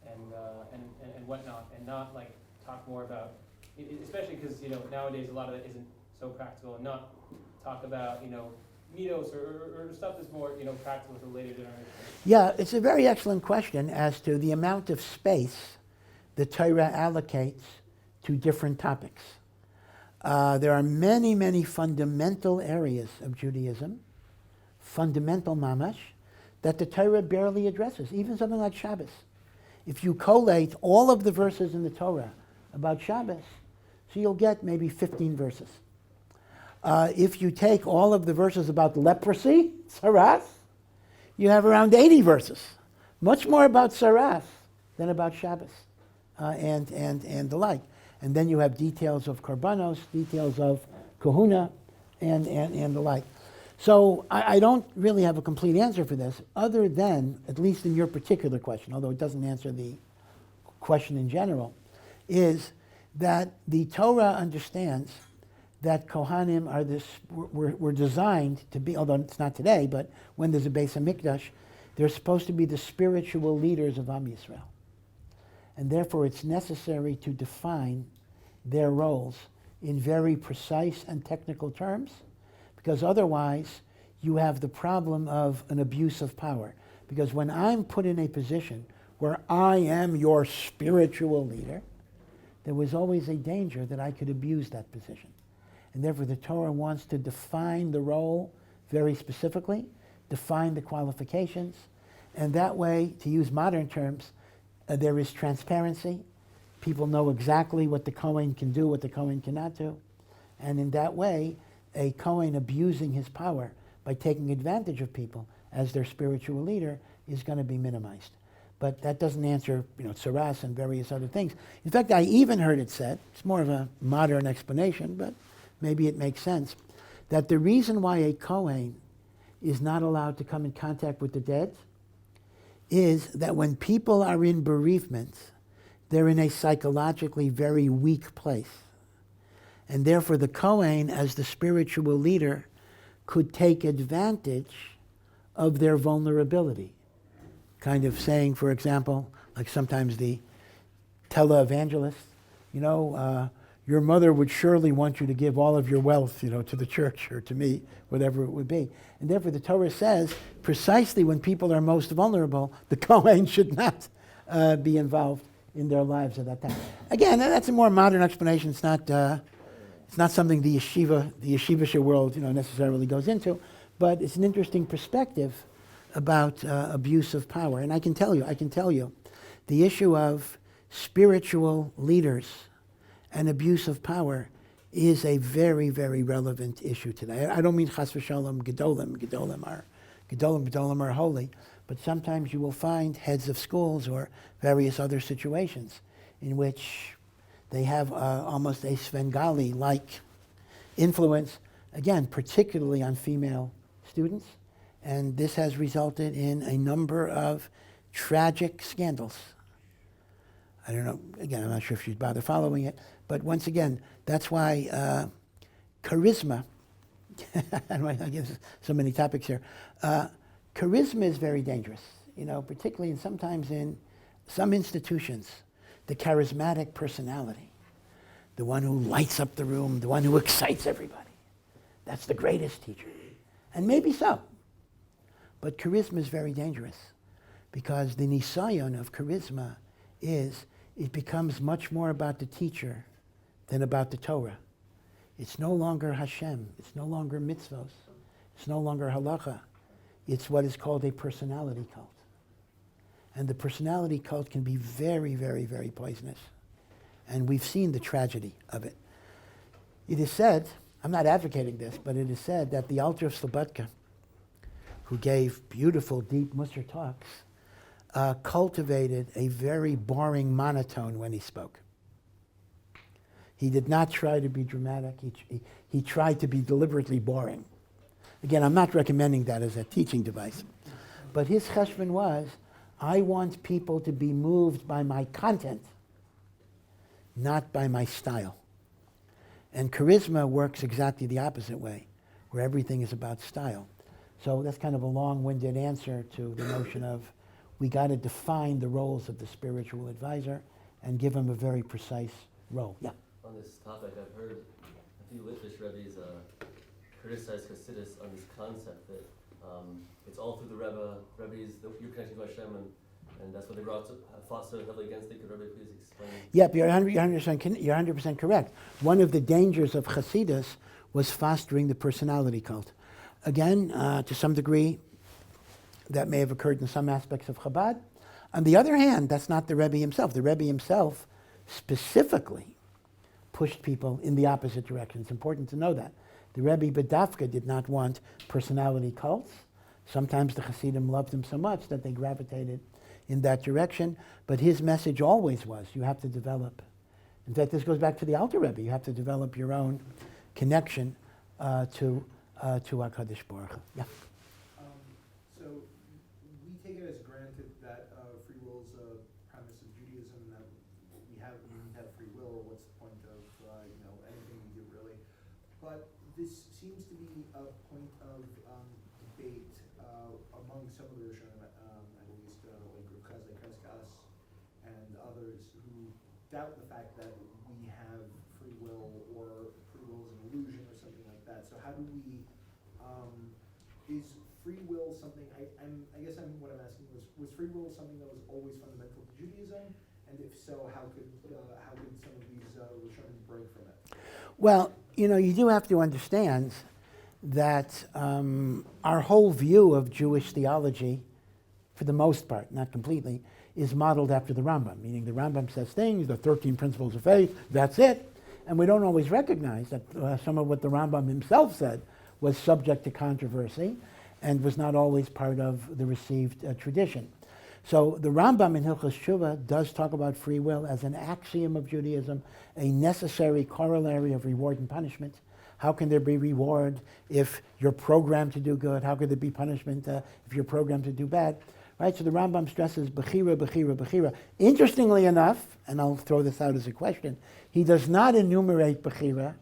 and whatnot, and not like talk more about, especially because nowadays a lot of it isn't so practical, and not talk about middos or stuff that's more practical for later generations? Yeah, it's a very excellent question as to the amount of space the Torah allocates to different topics. There are many, many fundamental areas of Judaism, fundamental mamash, that the Torah barely addresses, even something like Shabbos. If you collate all of the verses in the Torah about Shabbos, so you'll get maybe 15 verses. If you take all of the verses about leprosy, saras, you have around 80 verses. Much more about saras than about Shabbos. and the like. And then you have details of korbanos, details of cehunah, and the like. So I don't really have a complete answer for this, other than, at least in your particular question, although it doesn't answer the question in general, is that the Torah understands that Kohanim are were designed to be, although it's not today, but when there's a Beis HaMikdash, they're supposed to be the spiritual leaders of Am Yisrael. And therefore it's necessary to define their roles in very precise and technical terms, because otherwise you have the problem of an abuse of power. Because when I'm put in a position where I am your spiritual leader, there was always a danger that I could abuse that position. And therefore the Torah wants to define the role very specifically, define the qualifications, and that way, to use modern terms, there is transparency. People know exactly what the Kohen can do, what the Kohen cannot do. And in that way, a Kohen abusing his power by taking advantage of people as their spiritual leader is going to be minimized. But that doesn't answer, tzaras and various other things. In fact, I even heard it said, it's more of a modern explanation, but maybe it makes sense, that the reason why a Kohen is not allowed to come in contact with the dead is that when people are in bereavement, they're in a psychologically very weak place. And therefore the Kohen, as the spiritual leader, could take advantage of their vulnerability. Kind of saying, for example, like sometimes the televangelists, your mother would surely want you to give all of your wealth, to the church or to me, whatever it would be. And therefore the Torah says, precisely when people are most vulnerable, the Kohen should not be involved in their lives at that time. Again, that's a more modern explanation. It's not something the yeshivish world, necessarily goes into, but it's an interesting perspective about abuse of power. And I can tell you, the issue of spiritual leaders and abuse of power is a very, very relevant issue today. I don't mean chas v'shalom gedolim are holy, but sometimes you will find heads of schools or various other situations in which they have almost a Svengali-like influence, again, particularly on female students. And this has resulted in a number of tragic scandals. I don't know, again, I'm not sure if you'd bother following it, but once again, that's why charisma, I guess so many topics here, charisma is very dangerous, particularly and sometimes in some institutions, the charismatic personality, the one who lights up the room, the one who excites everybody. That's the greatest teacher. And maybe so. But charisma is very dangerous because the nisayon of charisma is it becomes much more about the teacher than about the Torah. It's no longer Hashem. It's no longer mitzvos. It's no longer halacha. It's what is called a personality cult. And the personality cult can be very, very, very poisonous. And we've seen the tragedy of it. It is said, I'm not advocating this, but it is said that the Alter of Slobodka, who gave beautiful, deep Musar talks, cultivated a very boring monotone when he spoke. He did not try to be dramatic. He tried to be deliberately boring. Again, I'm not recommending that as a teaching device. But his cheshbon was, I want people to be moved by my content, not by my style. And charisma works exactly the opposite way, where everything is about style. So that's kind of a long-winded answer to the notion of we got to define the roles of the spiritual advisor and give him a very precise role. Yeah. On this topic, I've heard a few Litvish Rebbe's criticize chassidus on this concept that it's all through the Rebbe's, your connection to Hashem, and that's what they fought so heavily against it. Could Rebbe please explain? Yep, you're 100% correct. One of the dangers of chassidus was fostering the personality cult. Again, to some degree, that may have occurred in some aspects of Chabad. On the other hand, that's not the Rebbe himself. The Rebbe himself specifically pushed people in the opposite direction. It's important to know that. The Rebbe Bedafka did not want personality cults. Sometimes the Hasidim loved him so much that they gravitated in that direction. But his message always was, you have to develop. In fact, this goes back to the Alter Rebbe. You have to develop your own connection to HaKadosh Baruch Hu. Yeah. So we take it as granted that free will is a premise of Judaism, that we need to have free will, or what's the point of anything we do really. But this seems to be a point of debate among some of the rishonim, at least like Krias and others, who doubt the fact that we have free will, or free will is an illusion or something like that. So how do we, is free will something, what I'm asking was free will something that was always fundamental to Judaism? And if so, how could some of these rishonim break from it? Well, you do have to understand that our whole view of Jewish theology, for the most part, not completely, is modeled after the Rambam, meaning the Rambam says things, the 13 principles of faith, that's it. And we don't always recognize that some of what the Rambam himself said was subject to controversy and was not always part of the received tradition. So the Rambam in Hilchos Tshuva does talk about free will as an axiom of Judaism, a necessary corollary of reward and punishment. How can there be reward if you're programmed to do good? How could there be punishment if you're programmed to do bad? Right, so the Rambam stresses bechira, bechira, bechira. Interestingly enough, and I'll throw this out as a question, he does not enumerate bechira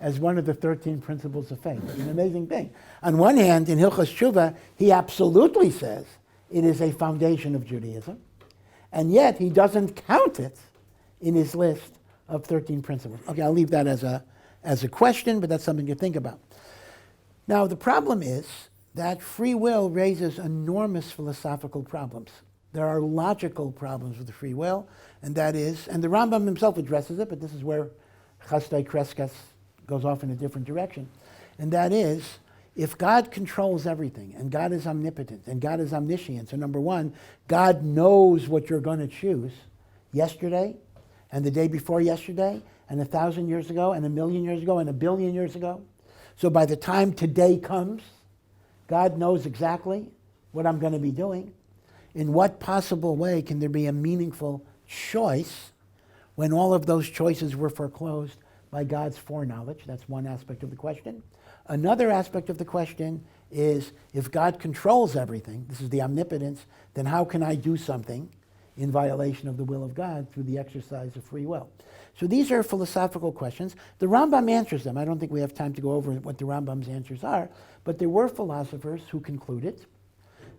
as one of the 13 principles of faith. It's an amazing thing. On one hand, in Hilchos Tshuva, he absolutely says it is a foundation of Judaism, and yet he doesn't count it in his list of 13 principles. Okay, I'll leave that as a question, but that's something to think about. Now, the problem is that free will raises enormous philosophical problems. There are logical problems with free will, and that is, and the Rambam himself addresses it, but this is where Chassidus Kreskas goes off in a different direction, and that is, if God controls everything, and God is omnipotent, and God is omniscient, so number one, God knows what you're going to choose yesterday, and the day before yesterday, and 1,000 years ago, and 1,000,000 years ago, and 1,000,000,000 years ago. So by the time today comes, God knows exactly what I'm going to be doing. In what possible way can there be a meaningful choice when all of those choices were foreclosed by God's foreknowledge? That's one aspect of the question. Another aspect of the question is, if God controls everything, this is the omnipotence, then how can I do something in violation of the will of God through the exercise of free will? So these are philosophical questions. The Rambam answers them. I don't think we have time to go over what the Rambam's answers are, but there were philosophers who concluded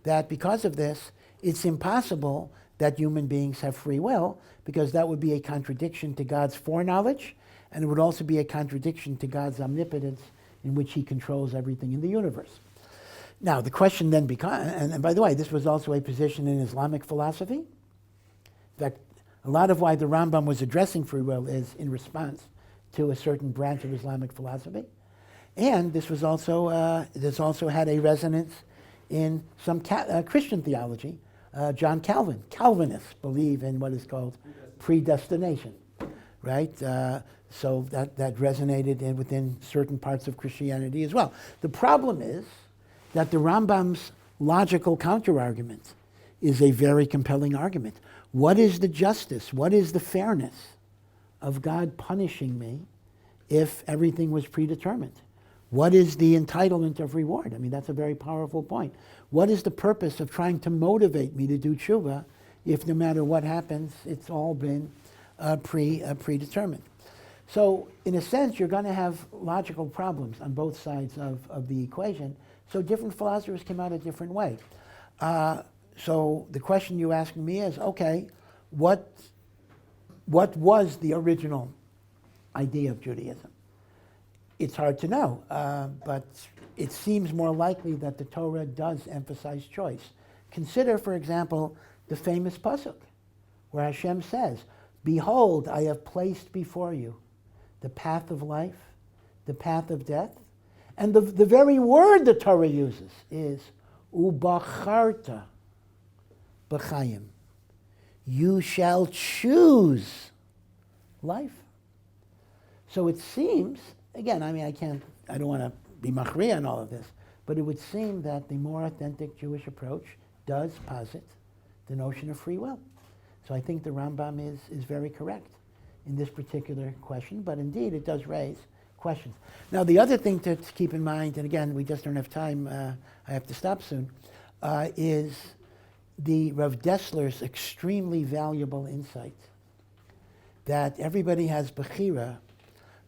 that because of this, it's impossible that human beings have free will, because that would be a contradiction to God's foreknowledge, and it would also be a contradiction to God's omnipotence, in which he controls everything in the universe. Now, the question then becomes, and by the way, this was also a position in Islamic philosophy. In fact, a lot of why the Rambam was addressing free will is in response to a certain branch of Islamic philosophy. And this was also, this also had a resonance in some Christian theology. John Calvin. Calvinists believe in what is called predestination, right? So that resonated within certain parts of Christianity as well. The problem is that the Rambam's logical counterargument is a very compelling argument. What is the justice? What is the fairness of God punishing me if everything was predetermined? What is the entitlement of reward? I mean, that's a very powerful point. What is the purpose of trying to motivate me to do tshuva if no matter what happens, it's all been predetermined? So in a sense, you're going to have logical problems on both sides of the equation. So different philosophers came out a different way. So the question you asked me is, okay, what was the original idea of Judaism? It's hard to know, but it seems more likely that the Torah does emphasize choice. Consider, for example, the famous pasuk, where Hashem says, "Behold, I have placed before you the path of life, the path of death." And the very word the Torah uses is, "Ubacharta b'chayim." You shall choose life. So it seems, again, I mean, I don't want to be machriya on all of this, but it would seem that the more authentic Jewish approach does posit the notion of free will. So I think the Rambam is very correct in this particular question, but indeed it does raise questions. Now the other thing to keep in mind, and again, we just don't have time, I have to stop soon, is the Rav Dessler's extremely valuable insight that everybody has bechira,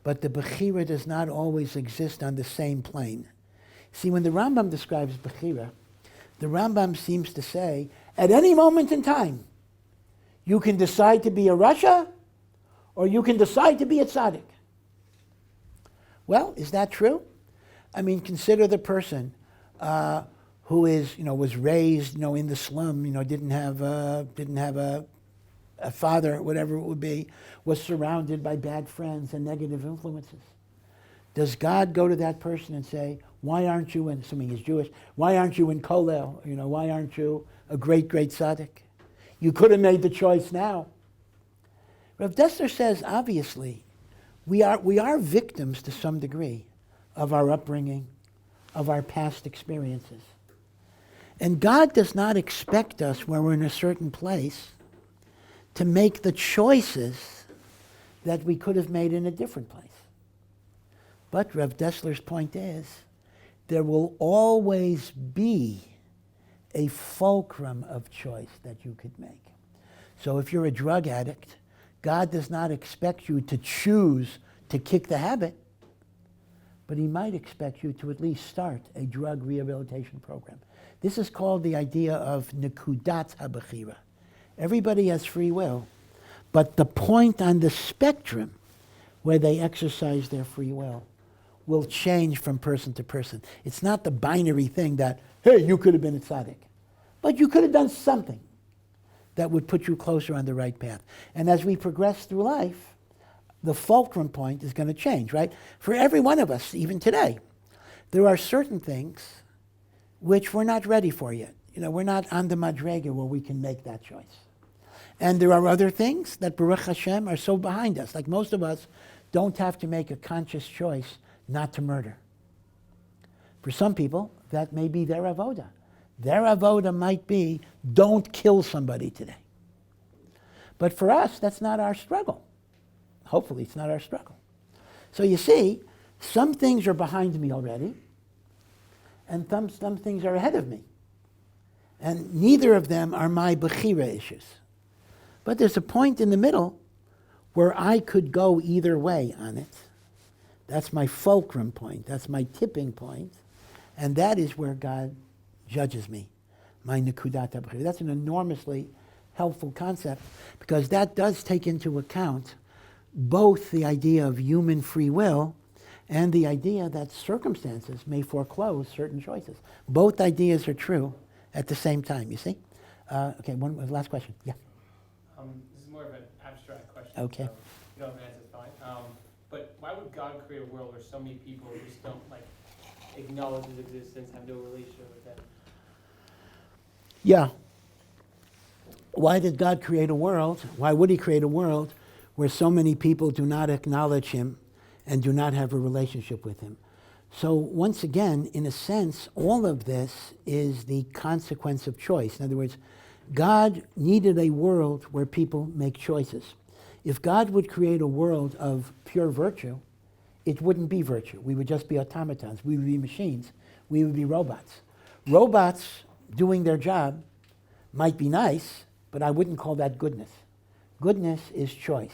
but the bechira does not always exist on the same plane. See, when the Rambam describes bechira, the Rambam seems to say, at any moment in time, you can decide to be a Rasha, or you can decide to be a tzaddik. Well, is that true? I mean, consider the person who is, was raised, in the slum, didn't have a father, whatever it would be, was surrounded by bad friends and negative influences. Does God go to that person and say, why aren't you, assuming he's Jewish, why aren't you in Kallah? Why aren't you a great, great tzaddik? You could have made the choice now. Rav Dessler says, obviously, we are victims to some degree of our upbringing, of our past experiences. And God does not expect us, when we're in a certain place, to make the choices that we could have made in a different place. But Rav Dessler's point is, there will always be a fulcrum of choice that you could make. So if you're a drug addict, God does not expect you to choose to kick the habit, but he might expect you to at least start a drug rehabilitation program. This is called the idea of nekudat habechira. Everybody has free will, but the point on the spectrum where they exercise their free will change from person to person. It's not the binary thing that, hey, you could have been a tzaddik, but you could have done something that would put you closer on the right path. And as we progress through life, the fulcrum point is going to change, right? For every one of us, even today, there are certain things which we're not ready for yet. We're not on the madrega where we can make that choice. And there are other things that, Baruch Hashem, are so behind us. Like most of us don't have to make a conscious choice not to murder. For some people, that may be their avoda. Their avoda might be, don't kill somebody today. But for us, that's not our struggle. Hopefully, it's not our struggle. So you see, some things are behind me already, and some things are ahead of me. And neither of them are my bechira issues. But there's a point in the middle where I could go either way on it. That's my fulcrum point. That's my tipping point. And that is where God judges me, my nekudat habechira. That's an enormously helpful concept, because that does take into account both the idea of human free will and the idea that circumstances may foreclose certain choices. Both ideas are true at the same time, you see? Okay, one last question. Yeah. This is more of an abstract question. Okay. So you don't have an answer, it's fine. But why would God create a world where so many people just don't acknowledge his existence, have no relationship with him? Yeah. Why did God create a world? Why would he create a world where so many people do not acknowledge him and do not have a relationship with him? So once again, in a sense, all of this is the consequence of choice. In other words, God needed a world where people make choices. If God would create a world of pure virtue, it wouldn't be virtue. We would just be automatons. We would be machines. We would be robots. Robots doing their job might be nice, but I wouldn't call that goodness. Goodness is choice.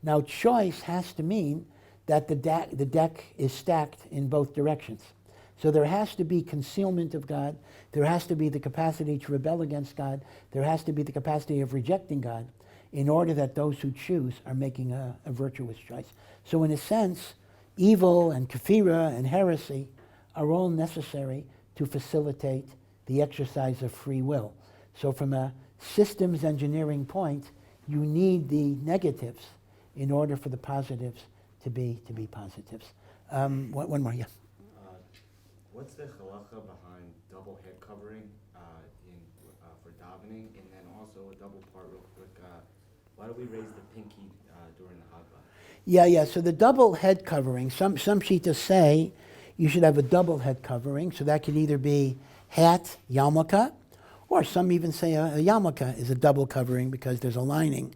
Now, choice has to mean that the deck is stacked in both directions. So there has to be concealment of God. There has to be the capacity to rebel against God. There has to be the capacity of rejecting God in order that those who choose are making a virtuous choice. So in a sense, evil and kafira and heresy are all necessary to facilitate the exercise of free will. So from a systems engineering point, you need the negatives in order for the positives to be positives. One more, yeah. What's the halacha behind double head covering for davening, and then also a double part real quick? Why do we raise the pinky during the Haggadah? Yeah. So the double head covering, some shitas say you should have a double head covering. So that could either be hat, yarmulke, Or some even say a yarmulke is a double covering because there's a lining,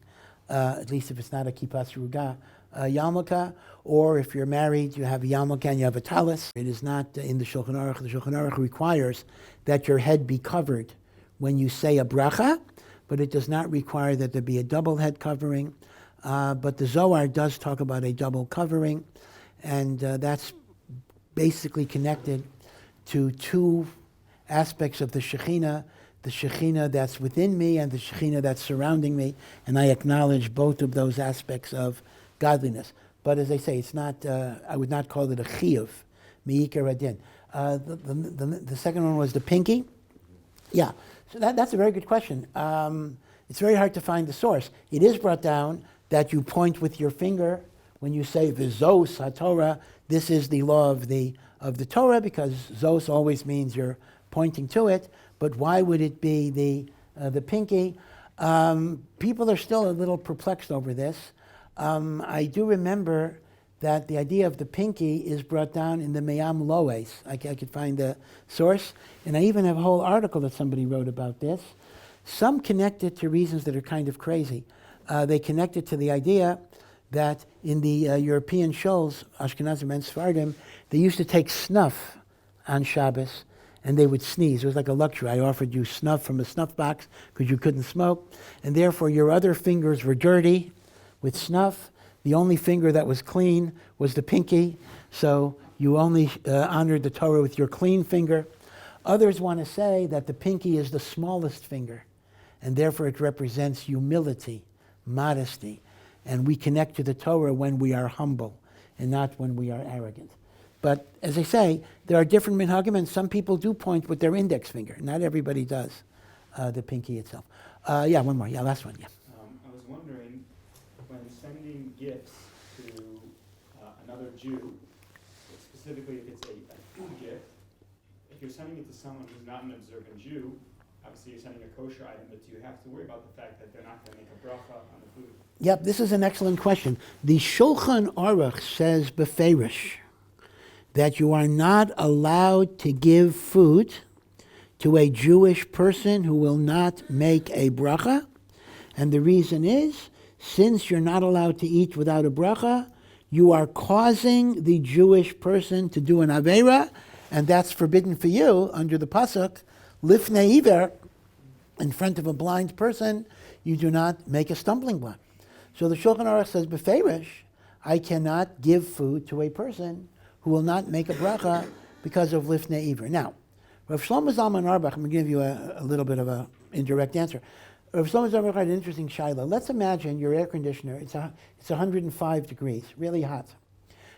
at least if it's not a kippas ruga, a yarmulke. Or if you're married, you have a yarmulke and you have a talis. It is not in the Shulchan Aruch. The Shulchan Aruch requires that your head be covered when you say a bracha, but it does not require that there be a double head covering. But the Zohar does talk about a double covering, and that's basically connected to two aspects of the Shekhinah that's within me and the Shekhinah that's surrounding me, and I acknowledge both of those aspects of godliness. But as I say, it's not. I would not call it a chiyuv, mi'ikar adin. The second one was the pinky. Yeah, so that's a very good question. It's very hard to find the source. It is brought down that you point with your finger when you say v'zos HaTorah. This is the law of the Torah, because zos always means you're pointing to it. But why would it be the pinky? People are still a little perplexed over this. I do remember that the idea of the pinky is brought down in the Me'am Loes. I could find the source, and I even have a whole article that somebody wrote about this. Some connect it to reasons that are kind of crazy. They connect it to the idea that in the European shoals, Ashkenazim and Sephardim, they used to take snuff on Shabbos, and they would sneeze. It was like a luxury. I offered you snuff from a snuff box because you couldn't smoke, and therefore your other fingers were dirty with snuff. The only finger that was clean was the pinky, so you only honored the Torah with your clean finger. Others want to say that the pinky is the smallest finger, and therefore it represents humility, modesty, and we connect to the Torah when we are humble and not when we are arrogant. But as I say, there are different minhagim, and some people do point with their index finger. Not everybody does, the pinky itself. Yeah, one more. Yeah, last one. Yeah. I was wondering, when sending gifts to another Jew, specifically if it's a food gift, if you're sending it to someone who's not an observant Jew, obviously you're sending a kosher item, but do you have to worry about the fact that they're not going to make a bracha on the food? Yep, this is an excellent question. The Shulchan Aruch says beferish that you are not allowed to give food to a Jewish person who will not make a bracha. And the reason is, since you're not allowed to eat without a bracha, you are causing the Jewish person to do an aveira, and that's forbidden for you under the pasuk, lifnei iver, in front of a blind person, you do not make a stumbling block. So the Shulchan Aruch says, beferish, I cannot give food to a person who will not make a bracha because of lifnei iver. Now, Rav Shlomo Zalman Auerbach, I'm going to give you a little bit of an indirect answer. Rav Shlomo Zalman Auerbach had an interesting shaila. Let's imagine your air conditioner, it's 105 degrees, really hot.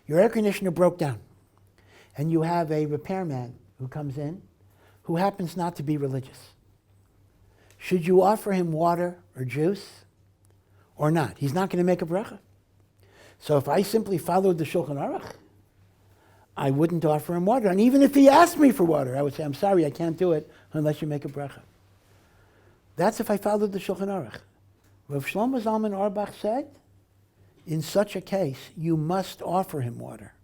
Your air conditioner broke down, and you have a repairman who comes in who happens not to be religious. Should you offer him water or juice or not? He's not going to make a bracha. So if I simply followed the Shulchan Aruch, I wouldn't offer him water. And even if he asked me for water, I would say, I'm sorry, I can't do it unless you make a bracha. That's if I followed the Shulchan Aruch. Rav Shlomo Zalman Auerbach said, in such a case, you must offer him water.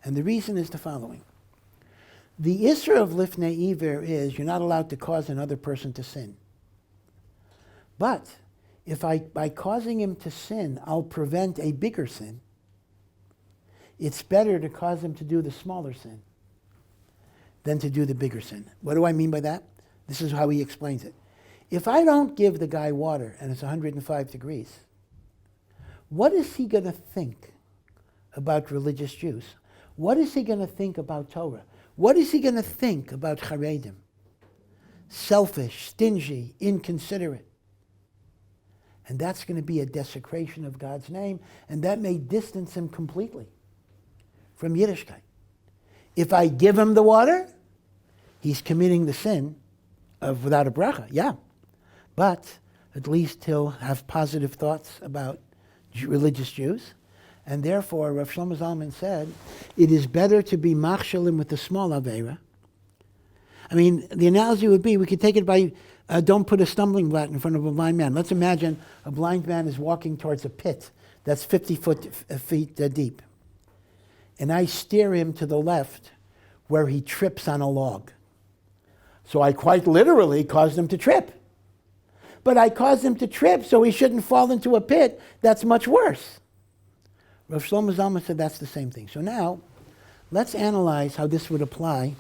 And the reason is the following. The issur of lifnei iver is you're not allowed to cause another person to sin. But if by causing him to sin, I'll prevent a bigger sin, it's better to cause him to do the smaller sin than to do the bigger sin. What do I mean by that? This is how he explains it. If I don't give the guy water and it's 105 degrees, what is he going to think about religious Jews? What is he going to think about Torah? What is he going to think about Charedim? Selfish, stingy, inconsiderate. And that's going to be a desecration of God's name, and that may distance him completely from Yiddishkeit. If I give him the water, he's committing the sin of without a bracha, yeah. But at least he'll have positive thoughts about religious Jews. And therefore, Rav Shlomo Zalman said, it is better to be machshalim with the small aveira. I mean, the analogy would be, we could take it by, don't put a stumbling block in front of a blind man. Let's imagine a blind man is walking towards a pit that's 50 feet deep. And I steer him to the left where he trips on a log. So I quite literally caused him to trip. But I caused him to trip so he shouldn't fall into a pit that's much worse. Rav Shlomo Zalman said that's the same thing. So now, let's analyze how this would apply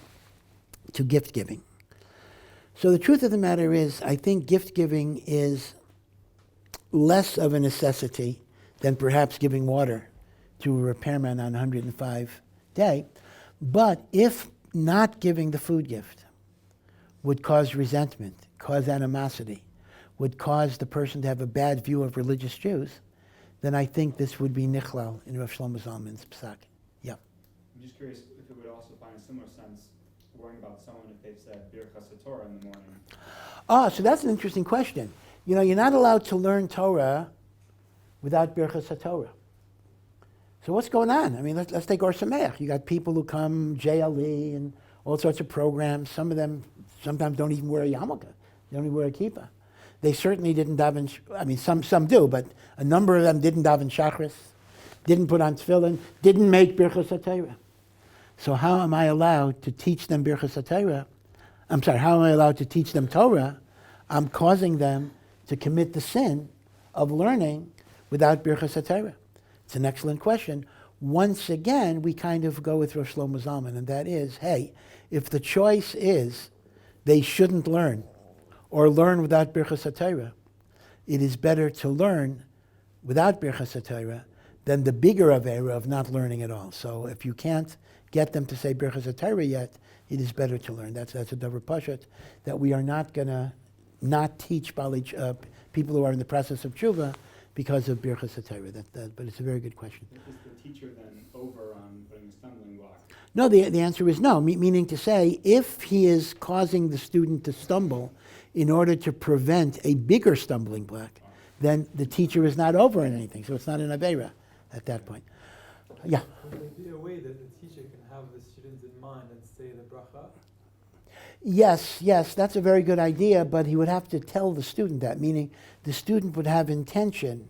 to gift giving. So the truth of the matter is, I think gift giving is less of a necessity than perhaps giving water to a repairman on 105 day. But if not giving the food gift would cause resentment, cause animosity, would cause the person to have a bad view of religious Jews, then I think this would be nichlal in Rav Shlomo Zalman's psak. Yeah. I'm just curious if it would also find a similar sense worrying about someone if they've said Birchas HaTorah in the morning. So that's an interesting question. You know, you're not allowed to learn Torah without Birchas HaTorah. So what's going on? I mean, let's take our Samayach. You got people who come, JLE, and all sorts of programs. Some of them sometimes don't even wear a yarmulke. They don't even wear a kippah. They certainly didn't daven, I mean, some do, but a number of them didn't daven shachris, didn't put on tefillin, didn't make Birchas HaTorah. So how am I allowed to teach them Birchas HaTorah? I'm sorry, how am I allowed to teach them Torah? I'm causing them to commit the sin of learning without Birchas HaTorah. It's an excellent question. Once again, we kind of go with Rav Shlomo Zalman, and that is, hey, if the choice is they shouldn't learn or learn without Birchas HaTorah, it is better to learn without Birchas HaTorah than the bigger avera of not learning at all. So if you can't get them to say Birchas HaTorah yet, it is better to learn. That's a davar pashat, that we are not going to not teach people who are in the process of tshuva because of Birchas HaTorah. But it's a very good question. Is the teacher then over on putting a stumbling block? No, the answer is no, meaning to say, if he is causing the student to stumble in order to prevent a bigger stumbling block, then the teacher is not over on anything, so it's not an avera at that point. Yeah? Would there be a way that the teacher can have the student in mind and say the bracha? Yes, that's a very good idea, but he would have to tell the student that, meaning the student would have intention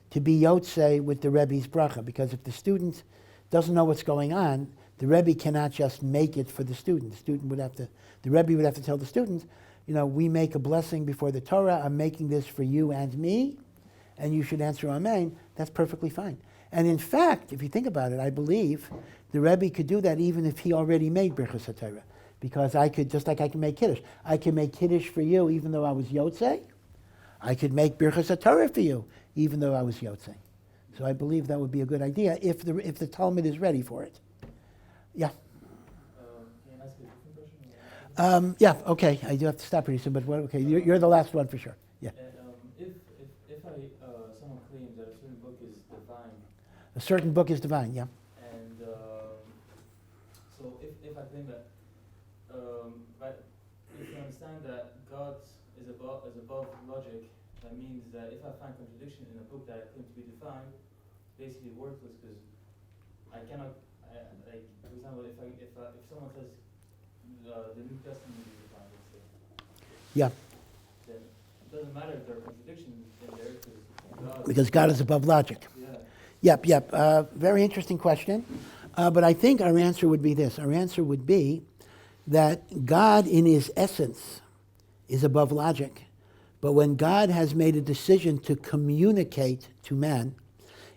to be yotzei with the Rebbe's bracha, because if the student doesn't know what's going on, the Rebbe cannot just make it for the student. The Rebbe would have to tell the student, you know, we make a blessing before the Torah, I'm making this for you and me, and you should answer amen. That's perfectly fine. And in fact, if you think about it, I believe the Rebbe could do that even if he already made Birchas HaTorah. Because I could, just like I can make Kiddush. I can make Kiddush for you even though I was Yotzei. I could make Birchas HaTorah for you even though I was Yotzei. So I believe that would be a good idea if the Talmud is ready for it. Yeah? Can I ask you a different question? Yeah, okay. I do have to stop pretty soon, but okay, you're the last one for sure. Yeah. If someone claims that a certain book is divine, A certain book is divine, yeah. and so if I claim that, but if you understand that God is above logic, that means that if I find contradiction in a book that I claim to be divine, basically worthless, because I cannot, like, for example, if someone says the New Testament is divine, let's say, Yeah. then it doesn't matter if there are contradictions in there, Because God is above logic. Yeah. Yep. Very interesting question. But I think our answer would be this. Our answer would be that God in his essence is above logic. But when God has made a decision to communicate to man,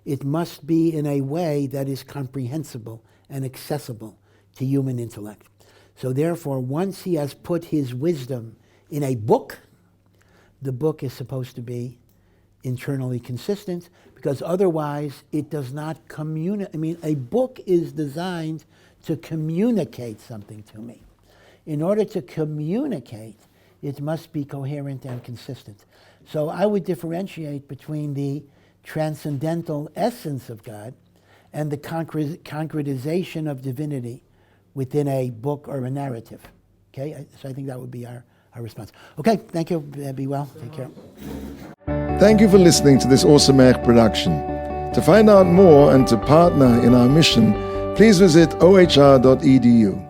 it must be in a way that is comprehensible and accessible to human intellect. So therefore, once he has put his wisdom in a book, the book is supposed to be internally consistent, because otherwise it does not communicate. I mean, a book is designed to communicate something to me. In order to communicate, it must be coherent and consistent. So I would differentiate between the transcendental essence of God and the concretization of divinity within a book or a narrative. Okay, so I think that would be our response. Okay, thank you. Be well. Take care. Thank you for listening to this Samayach production. To find out more and to partner in our mission, please visit ohr.edu.